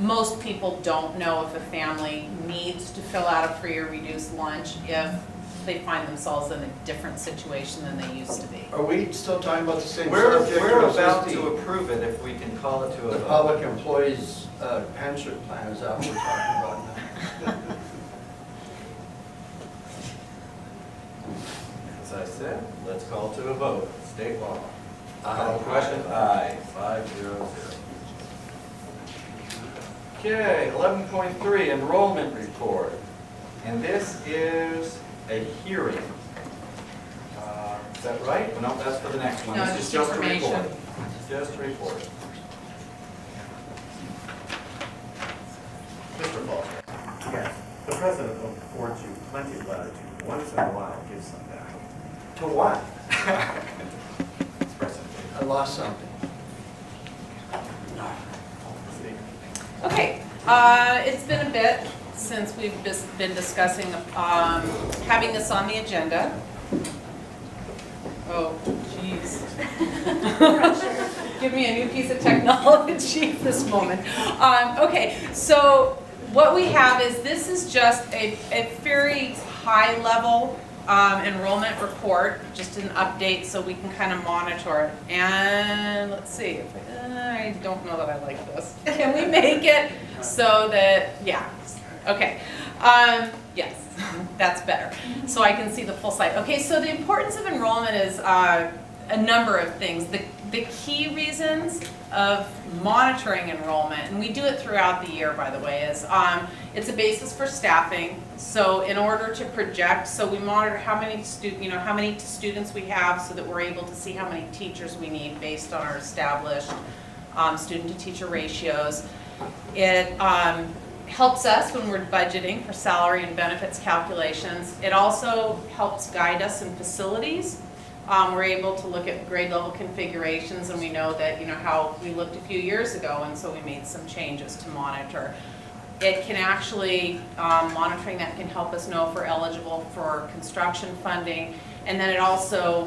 Speaker 6: most people don't know if a family needs to fill out a free or reduced lunch if they find themselves in a different situation than they used to be.
Speaker 9: Are we still talking about the same
Speaker 1: We're
Speaker 9: subject?
Speaker 1: about
Speaker 9: or is this
Speaker 1: to approve it if we can call it to a
Speaker 9: The
Speaker 1: vote.
Speaker 9: public employees pension plan is that what we're talking about now?
Speaker 1: As I said, let's call to a vote. State law. Call the question? Aye. 5-0-0. Okay, 11.3, enrollment report. And this is a hearing. Is that right? No, that's for the next one.
Speaker 6: No,
Speaker 1: This is
Speaker 6: just
Speaker 1: a report.
Speaker 6: information.
Speaker 1: Just a report.
Speaker 17: Mr. Paul. Yes, the president affords you plenty of latitude. Once in a while, gives some back.
Speaker 9: To what?
Speaker 1: Express it.
Speaker 9: I lost something.
Speaker 6: Okay, it's been a bit since we've just been discussing having this on the agenda. Oh, jeez. Give me a new piece of technology at this moment. Okay, so what we have is this is just a very high level enrollment report, just an update so we can kind of monitor it. And let's see, if I don't know that I like this. Can we make it so that, yeah, okay. Yes, that's better. So I can see the full site. Okay, so the importance of enrollment is a number of things. The key reasons of monitoring enrollment, and we do it throughout the year, by the way, is it's a basis for staffing. So in order to project, so we monitor how many students we have so that we're able to see how many teachers we need based on our established student-to-teacher ratios. It helps us when we're budgeting for salary and benefits calculations. It also helps guide us in facilities. We're able to look at grade level configurations, and we know that, you know, how we looked a few years ago, and so we made some changes to monitor. It can actually, monitoring that can help us know if we're eligible for construction funding, and then it also,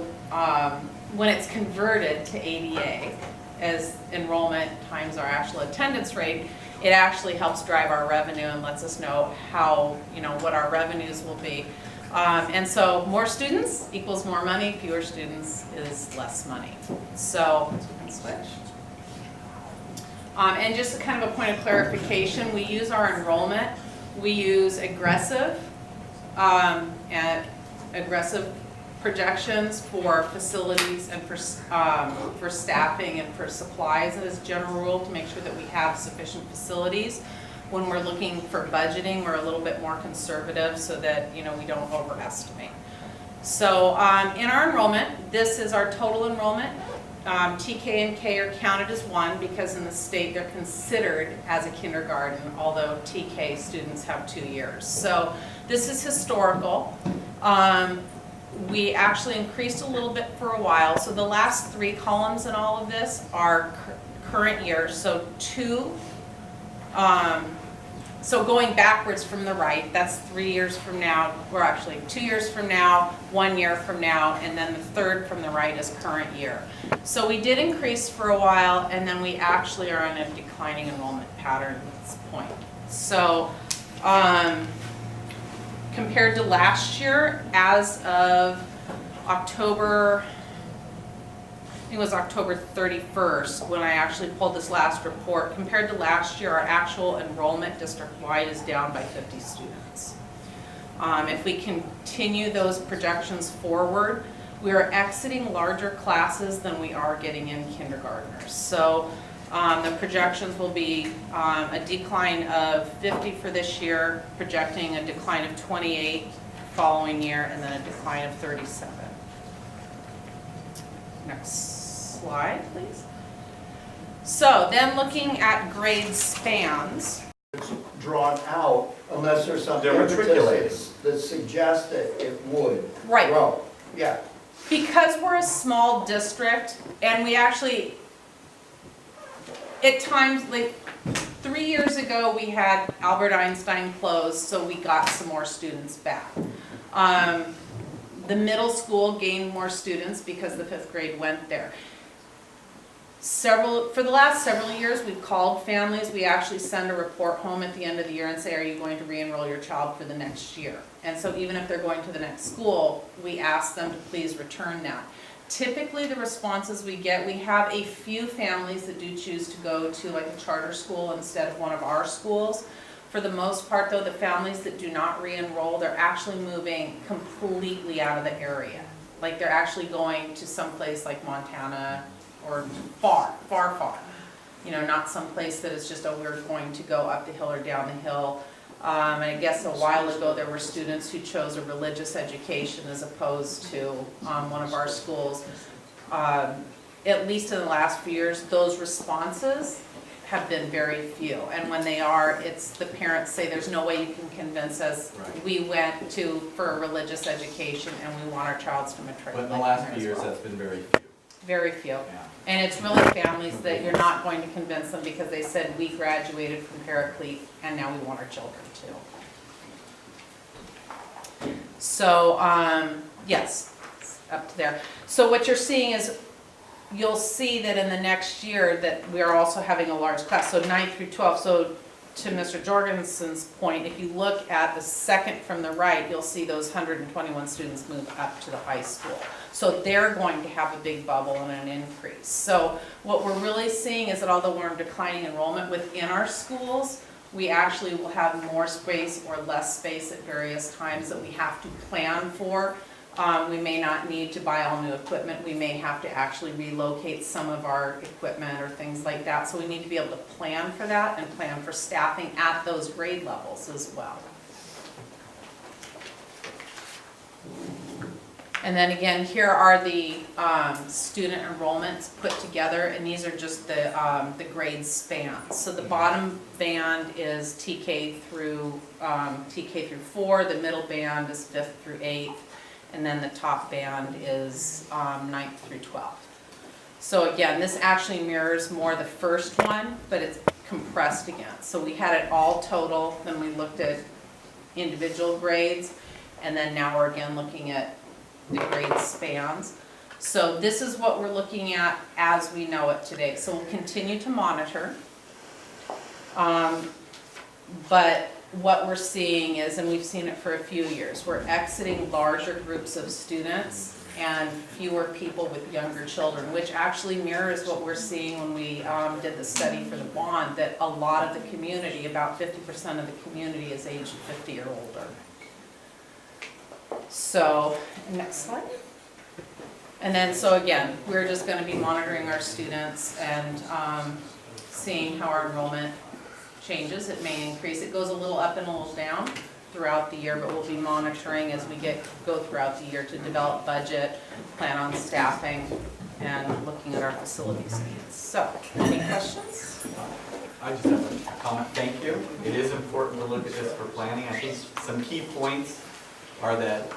Speaker 6: when it's converted to ADA, as enrollment times our actual attendance rate, it actually helps drive our revenue and lets us know how, you know, what our revenues will be. And so more students equals more money, fewer students is less money. So, we can switch. And just kind of a point of clarification, we use our enrollment, we use aggressive projections for facilities and for staffing and for supplies as a general rule to make sure that we have sufficient facilities. When we're looking for budgeting, we're a little bit more conservative so that, you know, we don't overestimate. So in our enrollment, this is our total enrollment. TK and K are counted as one because in the state they're considered as a kindergarten, although TK students have 2 years. So this is historical. we actually increased a little bit for a while. So the last 3 columns in all of this are current year. So so going backwards from the right, that's 3 years from now, or actually 2 years from now, 1 year from now, and then the third from the right is current year. So we did increase for a while, and then we actually are on a declining enrollment pattern at this point. So compared to last year, as of October, I think it was October 31st, when I actually pulled this last report, compared to last year, our actual enrollment district-wide is down by 50 students. If we continue those projections forward, we are exiting larger classes than we are getting in kindergartners. So the projections will be a decline of 50 for this year, projecting a decline of 28 following year, and then a decline of 37. Next slide, please. So then looking at grade spans.
Speaker 9: Drawn out unless there's something
Speaker 1: They're matriculated.
Speaker 9: that suggests that it would
Speaker 6: Right.
Speaker 9: grow. Yeah.
Speaker 6: Because we're a small district, and we actually, at times, like 3 years ago, we had Albert Einstein closed, so we got some more students back. The middle school gained more students because the 5th grade went there. For the last several years, we've called families. We actually send a report home at the end of the year and say, are you going to re-enroll your child for the next year? And so even if they're going to the next school, we ask them to please return that. Typically, the responses we get, we have a few families that do choose to go to like a charter school instead of one of our schools. For the most part, though, the families that do not re-enroll, they're actually moving completely out of the area. Like they're actually going to some place like Montana, or far. You know, not some place that is just, oh, we're going to go up the hill or down the hill. And I guess a while ago there were students who chose a religious education as opposed to one of our schools. At least in the last few years, those responses have been very few. And when they are, it's the parents say, there's no way you can convince us. Right. We went for a religious education and we want our child to matriculate.
Speaker 1: But in the last few years, that's been very few.
Speaker 6: Very few.
Speaker 1: Yeah.
Speaker 6: And it's really families that you're not going to convince them because they said, we graduated from Paraclete and now we want our children to. So, yes, up to there. So what you're seeing is, you'll see that in the next year that we are also having a large class, so 9th through 12th. So to Mr. Jorgensen's point, if you look at the second from the right, you'll see those 121 students move up to the high school. So they're going to have a big bubble and an increase. So what we're really seeing is that although we're in declining enrollment within our schools, we actually will have more space or less space at various times that we have to plan for. We may not need to buy all new equipment. We may have to actually relocate some of our equipment or things like that. So we need to be able to plan for that and plan for staffing at those grade levels as well. And then again, here are the student enrollments put together, and these are just the grade spans. So the bottom band is TK through 4, the middle band is 5th through 8th, and then the top band is 9th through 12th. So again, this actually mirrors more the first one, but it's compressed again. So we had it all total, then we looked at individual grades, and then now we're again looking at the grade spans. So this is what we're looking at as we know it today. So we'll continue to monitor. But what we're seeing is, and we've seen it for a few years, we're exiting larger groups of students and fewer people with younger children, which actually mirrors what we're seeing when we did the study for the bond, that a lot of the community, about 50% of the community is aged 50 or older. So, next slide. And then, so again, we're just going to be monitoring our students and seeing how our enrollment changes. It may increase. It goes a little up and a little down throughout the year, but we'll be monitoring as we go throughout the year to develop budget, plan on staffing, and looking at our facilities needs. So, any questions?
Speaker 1: I just have a comment. Thank you. It is important to look at this for planning. I think some key points are that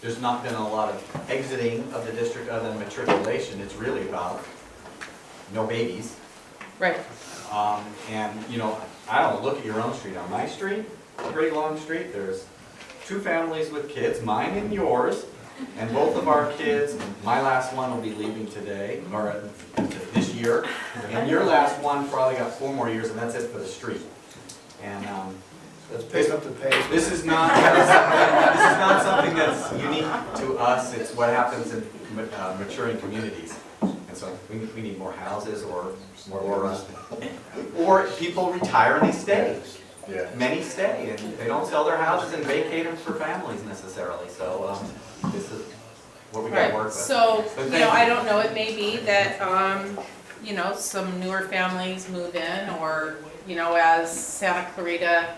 Speaker 1: there's not been a lot of exiting of the district other than matriculation. It's really about no babies.
Speaker 6: Right.
Speaker 1: And, you know, I don't look at your own street. On my street, Great Long Street, there's 2 families with kids, mine and yours, and both of our kids, my last one will be leaving today, or this year, and your last one probably got 4 more years, and that's it for the street. And
Speaker 9: Let's pick up the pace.
Speaker 1: this is not something that's unique to us. It's what happens in maturing communities. And so we need more houses or people retire and they stay.
Speaker 3: Yeah.
Speaker 1: Many stay and they don't sell their houses and vacate them for families necessarily. So this is what we got to work with.
Speaker 6: So,
Speaker 1: But
Speaker 6: you
Speaker 1: thank
Speaker 6: know, I don't know, it may be that, you know, some newer families move in, or, you know, as Santa Clarita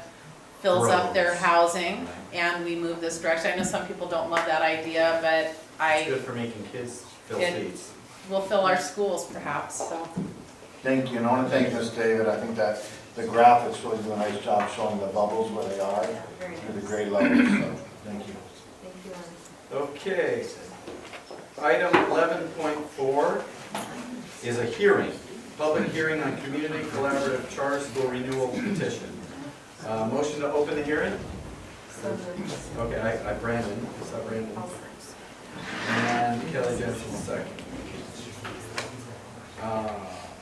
Speaker 6: fills up their housing and we move this direction. I know some people don't love that idea, but
Speaker 1: It's good for making kids fill seats.
Speaker 6: We'll fill our schools perhaps, so.
Speaker 3: Thank you, and I want to thank Ms. David. I think that the graphics really do a nice job showing the bubbles where they are through the grade levels, so thank you.
Speaker 1: Okay. Item 11.4 is a hearing. Public hearing on community collaborative charter school renewal petition. Motion to open the hearing? Okay, I Brandon. Is that Brandon? And Kelly Jensen second.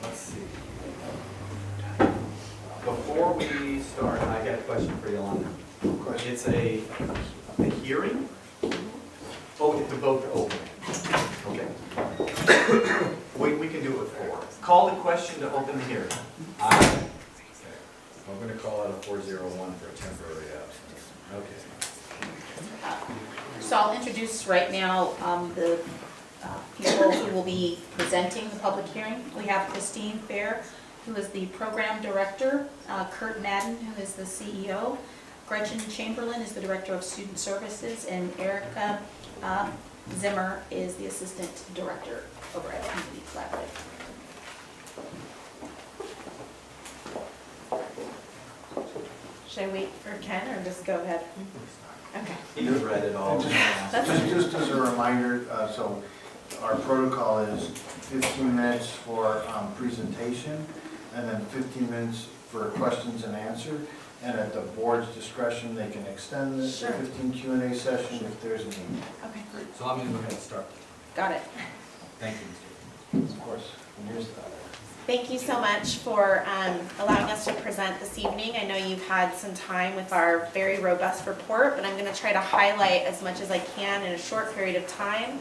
Speaker 1: Let's see. Before we start, I got a question for you, Alana. It's a hearing? Oh, it's a vote to open. Okay. We can do it with 4. Call the question to open the hearing. Aye. I'm going to call it a 401 for a temporary absence. Okay.
Speaker 18: So I'll introduce right now the people who will be presenting the public hearing. We have Christine Fair, who is the program director, Kurt Madden, who is the CEO, Gretchen Chamberlain is the director of student services, and Erica Zimmer is the assistant director over at Community Collaborative.
Speaker 6: Should I wait for Ken or just go ahead? Okay.
Speaker 1: He read it all.
Speaker 3: Just as a reminder, so our protocol is 15 minutes for presentation, and then 15 minutes for questions and answer. And at the board's discretion, they can extend the 15 Q&A session if there's a need.
Speaker 18: Okay.
Speaker 1: So I'm going to go ahead and start.
Speaker 18: Got it.
Speaker 1: Thank you, Mr.
Speaker 3: Of course. And here's the
Speaker 18: Thank you so much for allowing us to present this evening. I know you've had some time with our very robust report, but I'm going to try to highlight as much as I can in a short period of time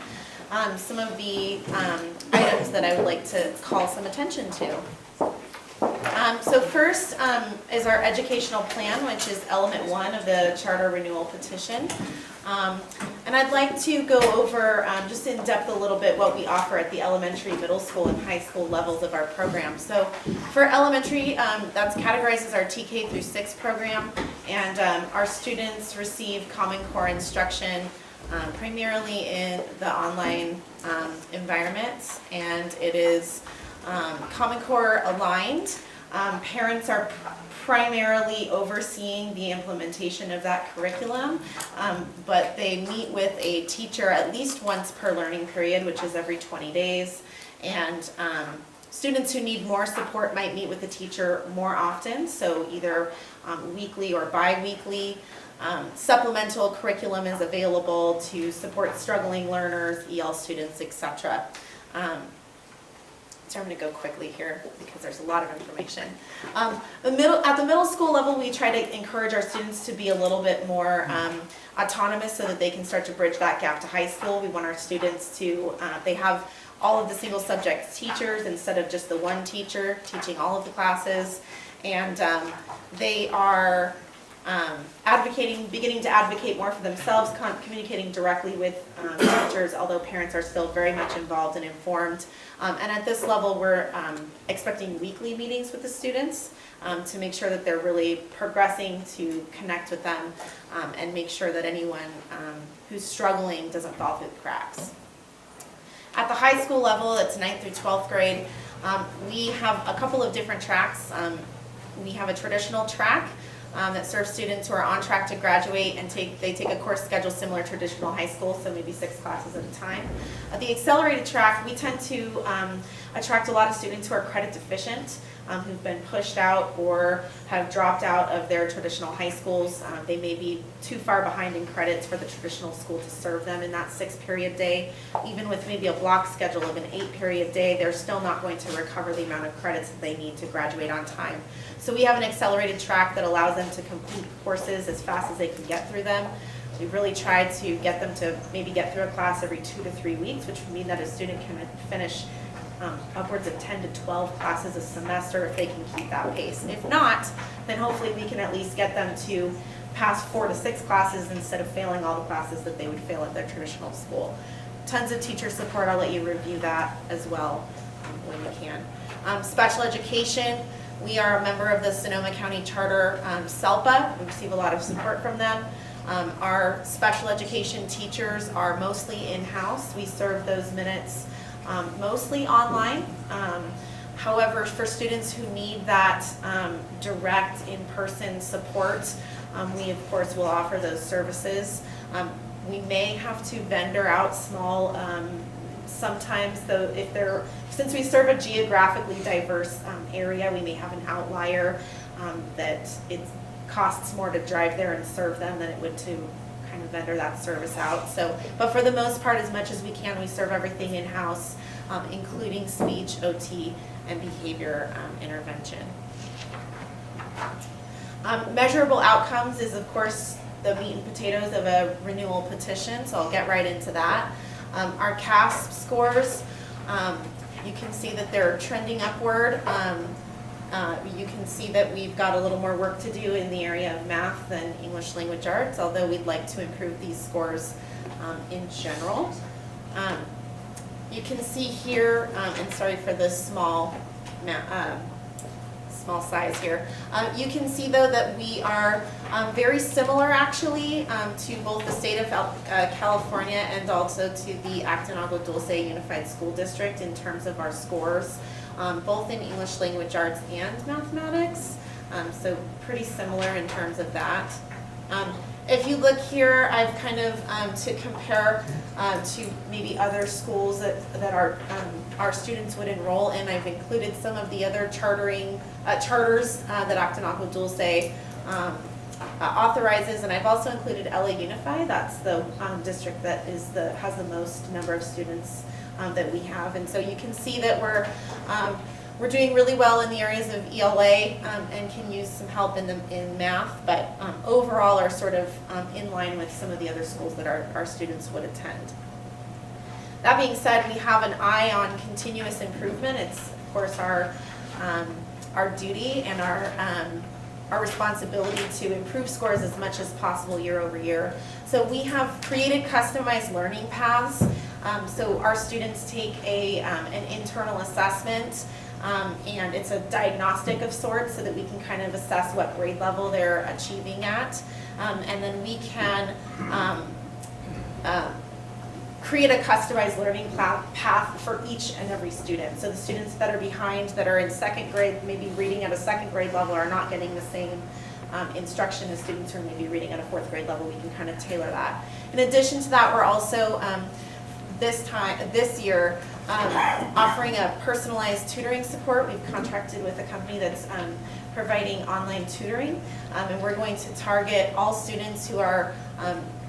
Speaker 18: some of the items that I would like to call some attention to. So first is our educational plan, which is element 1 of the charter renewal petition. And I'd like to go over just in depth a little bit what we offer at the elementary, middle school, and high school levels of our program. So for elementary, that's categorized as our TK through 6 program, and our students receive Common Core instruction primarily in the online environment, and it is Common Core aligned. Parents are primarily overseeing the implementation of that curriculum, but they meet with a teacher at least once per learning period, which is every 20 days. And students who need more support might meet with the teacher more often, so either weekly or bi-weekly. Supplemental curriculum is available to support struggling learners, EL students, etc. So I'm going to go quickly here because there's a lot of information. At the middle school level, we try to encourage our students to be a little bit more autonomous so that they can start to bridge that gap to high school. We want our students to, they have all of the single subject teachers instead of just the one teacher teaching all of the classes. And they are beginning to advocate more for themselves, communicating directly with teachers, although parents are still very much involved and informed. And at this level, we're expecting weekly meetings with the students to make sure that they're really progressing to connect with them and make sure that anyone who's struggling doesn't fall through the cracks. At the high school level, it's 9th through 12th grade, we have a couple of different tracks. We have a traditional track, that serve students who are on track to graduate and they take a course schedule similar to traditional high school, so maybe 6 classes at a time. The accelerated track, we tend to attract a lot of students who are credit deficient, who've been pushed out or have dropped out of their traditional high schools. They may be too far behind in credits for the traditional school to serve them in that 6-period day. Even with maybe a block schedule of an 8-period day, they're still not going to recover the amount of credits that they need to graduate on time. So we have an accelerated track that allows them to complete courses as fast as they can get through them. We've really tried to get them to maybe get through a class every 2 to 3 weeks, which would mean that a student can finish upwards of 10 to 12 classes a semester if they can keep that pace. If not, then hopefully we can at least get them to pass 4 to 6 classes instead of failing all the classes that they would fail at their traditional school. Tons of teacher support. I'll let you review that as well when you can. Special education. We are a member of the Sonoma County Charter SELPA. We receive a lot of support from them. Our special education teachers are mostly in-house. We serve those minutes mostly online. However, for students who need that direct in-person support, we of course will offer those services. We may have to vendor out small, sometimes though, since we serve a geographically diverse area, we may have an outlier that it costs more to drive there and serve them than it would to kind of vendor that service out. So, but for the most part, as much as we can, we serve everything in-house, including speech, OT, and behavior intervention. Measurable outcomes is, of course, the meat and potatoes of a renewal petition, so I'll get right into that. Our CASP scores, you can see that they're trending upward. You can see that we've got a little more work to do in the area of math than English language arts, although we'd like to improve these scores in general. You can see here, and sorry for the small size here. You can see though that we are very similar actually to both the state of California and also to the Acton-Agua Dulce Unified School District in terms of our scores, both in English language arts and mathematics. So pretty similar in terms of that. If you look here, I've kind of to compare to maybe other schools that our students would enroll in. I've included some of the other charters that Acton-Agua Dulce authorizes, and I've also included LA Unify. That's the district that has the most number of students that we have, and so you can see that we're doing really well in the areas of ELA and can use some help in math, but overall are sort of in line with some of the other schools that our students would attend. That being said, we have an eye on continuous improvement. It's of course our duty and our responsibility to improve scores as much as possible year over year. So we have created customized learning paths. So our students take an internal assessment, and it's a diagnostic of sorts so that we can kind of assess what grade level they're achieving at. And then we can create a customized learning path for each and every student. So the students that are behind, that are in 2nd grade, maybe reading at a 2nd grade level, are not getting the same instruction as students who are maybe reading at a 4th grade level. We can kind of tailor that. In addition to that, we're also this year offering a personalized tutoring support. We've contracted with a company that's providing online tutoring, and we're going to target all students who are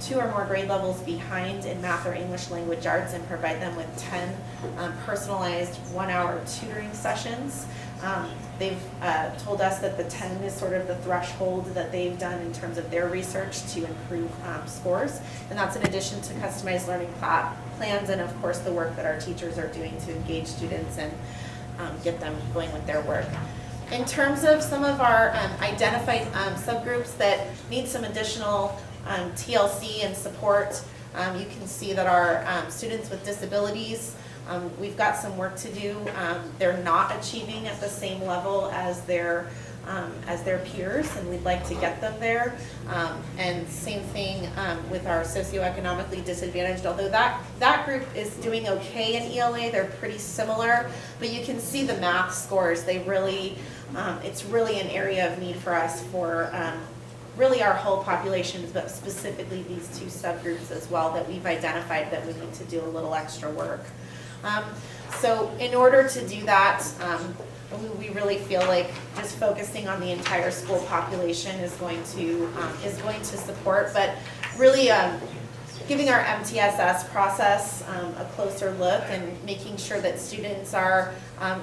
Speaker 18: 2 or more grade levels behind in math or English language arts and provide them with 10 personalized 1-hour tutoring sessions. They've told us that the 10 is sort of the threshold that they've done in terms of their research to improve scores, and that's in addition to customized learning plans and of course the work that our teachers are doing to engage students and get them going with their work. In terms of some of our identified subgroups that need some additional TLC and support, you can see that our students with disabilities, we've got some work to do. They're not achieving at the same level as their peers, and we'd like to get them there. And same thing with our socioeconomically disadvantaged, although that group is doing okay in ELA, they're pretty similar, but you can see the math scores, they really, it's really an area of need for us for really our whole population, but specifically these two subgroups as well that we've identified that we need to do a little extra work. So in order to do that, we really feel like just focusing on the entire school population is going to support, but really giving our MTSS process a closer look and making sure that students are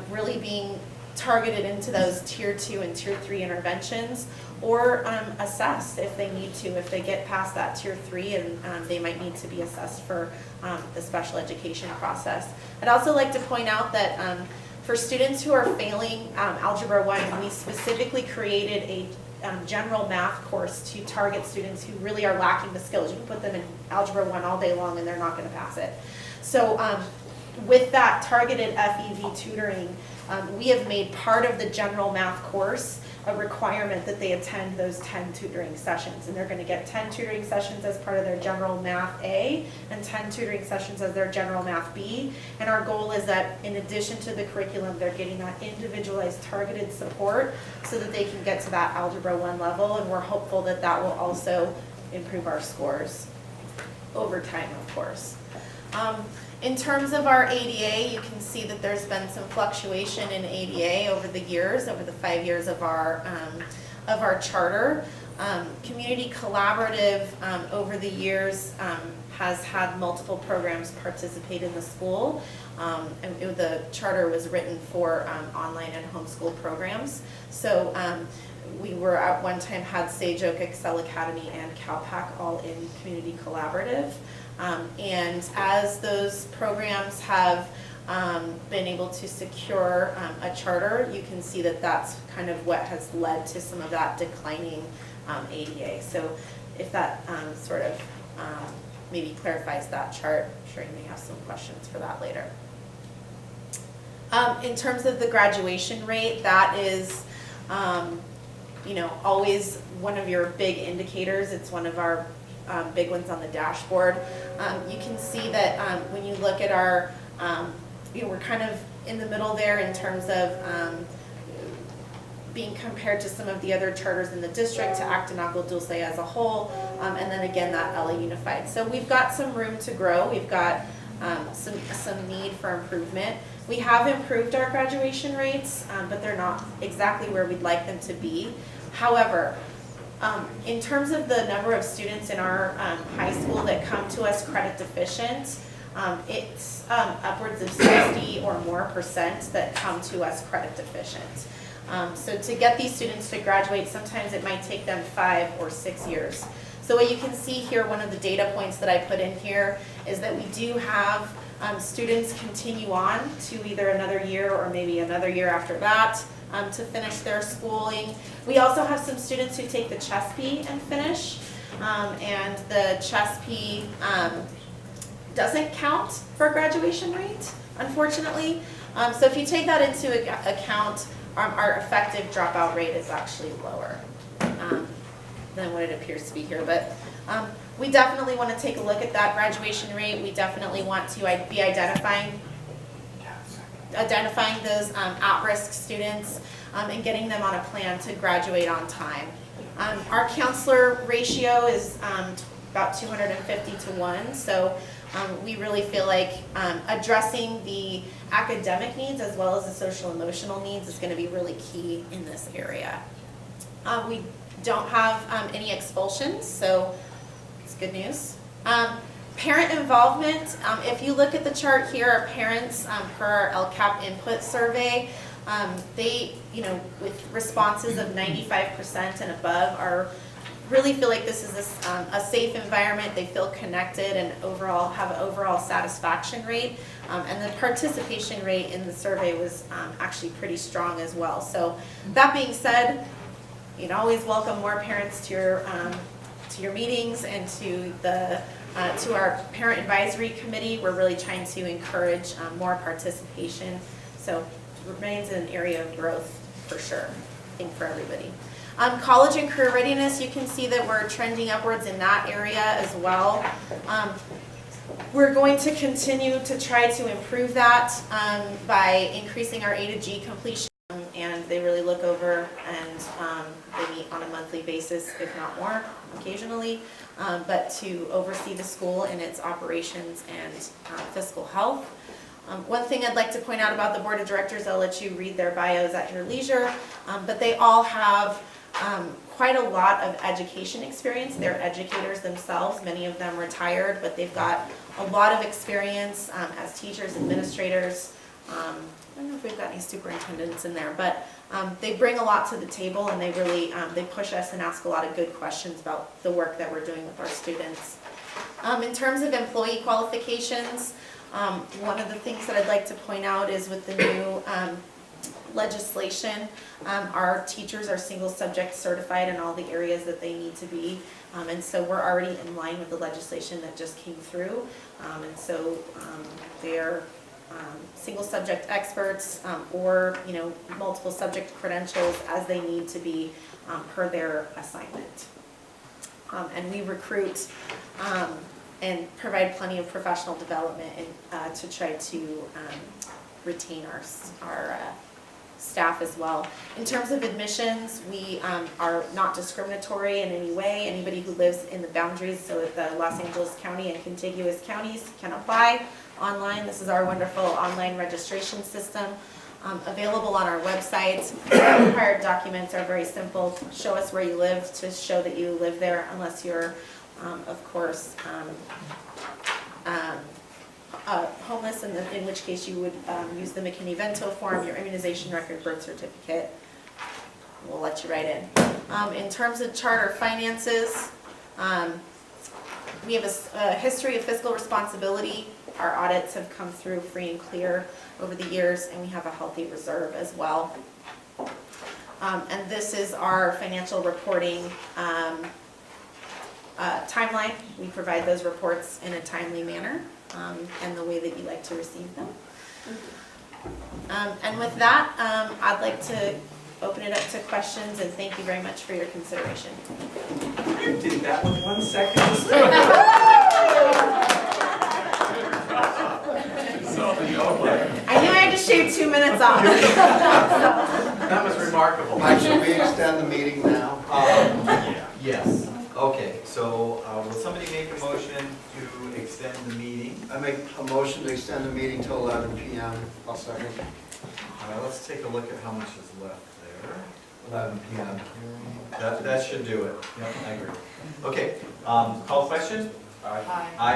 Speaker 18: really being targeted into those tier 2 and tier 3 interventions, or assessed if they need to, if they get past that tier 3, and they might need to be assessed for the special education process. I'd also like to point out that for students who are failing Algebra 1, we specifically created a general math course to target students who really are lacking the skills. You can put them in Algebra 1 all day long and they're not going to pass it. So with that targeted FEV tutoring, we have made part of the general math course a requirement that they attend those 10 tutoring sessions. And they're going to get 10 tutoring sessions as part of their general math A and 10 tutoring sessions as their general math B. And our goal is that in addition to the curriculum, they're getting that individualized targeted support so that they can get to that Algebra 1 level. And we're hopeful that that will also improve our scores over time, of course. In terms of our ADA, you can see that there's been some fluctuation in ADA over the years, over the 5 years of our charter. Community Collaborative over the years has had multiple programs participate in the school. And the charter was written for online and homeschool programs. So we were at one time had Sage Oak, Excel Academy, and CalPAC all in Community Collaborative. And as those programs have been able to secure a charter, you can see that that's kind of what has led to some of that declining ADA. So if that sort of maybe clarifies that chart, I'm sure you may have some questions for that later. In terms of the graduation rate, that is always one of your big indicators. It's one of our big ones on the dashboard. You can see that when you look at our, we're kind of in the middle there in terms of being compared to some of the other charters in the district, to AADUSD as a whole, and then again that LA Unified. So we've got some room to grow. We've got some need for improvement. We have improved our graduation rates, but they're not exactly where we'd like them to be. However, in terms of the number of students in our high school that come to us credit deficient, it's upwards of 60 or more % that come to us credit deficient. So to get these students to graduate, sometimes it might take them 5 or 6 years. So what you can see here, one of the data points that I put in here is that we do have students continue on to either another year or maybe another year after that to finish their schooling. We also have some students who take the CHESP and finish, and the CHESP doesn't count for graduation rate, unfortunately. So if you take that into account, our effective dropout rate is actually lower than what it appears to be here. But we definitely want to take a look at that graduation rate. We definitely want to be identifying those at-risk students and getting them on a plan to graduate on time. Our counselor ratio is about 250 to 1, so we really feel like addressing the academic needs as well as the social emotional needs is going to be really key in this area. We don't have any expulsions, so it's good news. Parent involvement, if you look at the chart here, our parents per our LCAP input survey, they, with responses of 95% and above really feel like this is a safe environment. They feel connected and overall have an overall satisfaction rate. And the participation rate in the survey was actually pretty strong as well. So that being said, you'd always welcome more parents to your meetings and to our parent advisory committee. We're really trying to encourage more participation. So it remains an area of growth for sure, I think, for everybody. College and career readiness, you can see that we're trending upwards in that area as well. We're going to continue to try to improve that by increasing our A to G completion, and they really look over and they meet meet on a monthly basis, if not more, occasionally, but to oversee the school and its operations and fiscal health. One thing I'd like to point out about the board of directors, I'll let you read their bios at your leisure, but they all have quite a lot of education experience. They're educators themselves, many of them retired, but they've got a lot of experience as teachers, administrators. I don't know if we've got any superintendents in there, but they bring a lot to the table, and they really they push us and ask a lot of good questions about the work that we're doing with our students. In terms of employee qualifications, one of the things that I'd like to point out is with the new legislation, our teachers are single subject certified in all the areas that they need to be, and so we're already in line with the legislation that just came through, and so they're single subject experts or multiple subject credentials as they need to be per their assignment. And we recruit and provide plenty of professional development to try to retain our staff as well. In terms of admissions, we are not discriminatory in any way. Anybody who lives in the boundaries, so that the Los Angeles County and contiguous counties can apply online. This is our wonderful online registration system available on our website. Required documents are very simple. Show us where you live to show that you live there, unless you're, of course, homeless, in which case you would use the McKinney-Vento form, your immunization record, birth certificate. We'll let you write in. In terms of charter finances, we have a history of fiscal responsibility. Our audits have come through free and clear over the years, and we have a healthy reserve as well. And this is our financial reporting timeline. We provide those reports in a timely manner and the way that you like to receive them. And with that, I'd like to open it up to questions, and thank you very much for your consideration.
Speaker 1: You did that with 1 second.
Speaker 18: I knew I had to shave 2 minutes off.
Speaker 1: That was remarkable.
Speaker 9: Should we extend the meeting now?
Speaker 1: Yes. Okay, so will somebody make a motion to extend the meeting?
Speaker 9: I make a motion to extend the meeting till 11 p.m.
Speaker 2: I'll second.
Speaker 1: All right, let's take a look at how much is left there.
Speaker 9: 11 p.m.
Speaker 1: That should do it. Yep, I agree. Okay, call the question?
Speaker 10: Aye.
Speaker 1: Aye.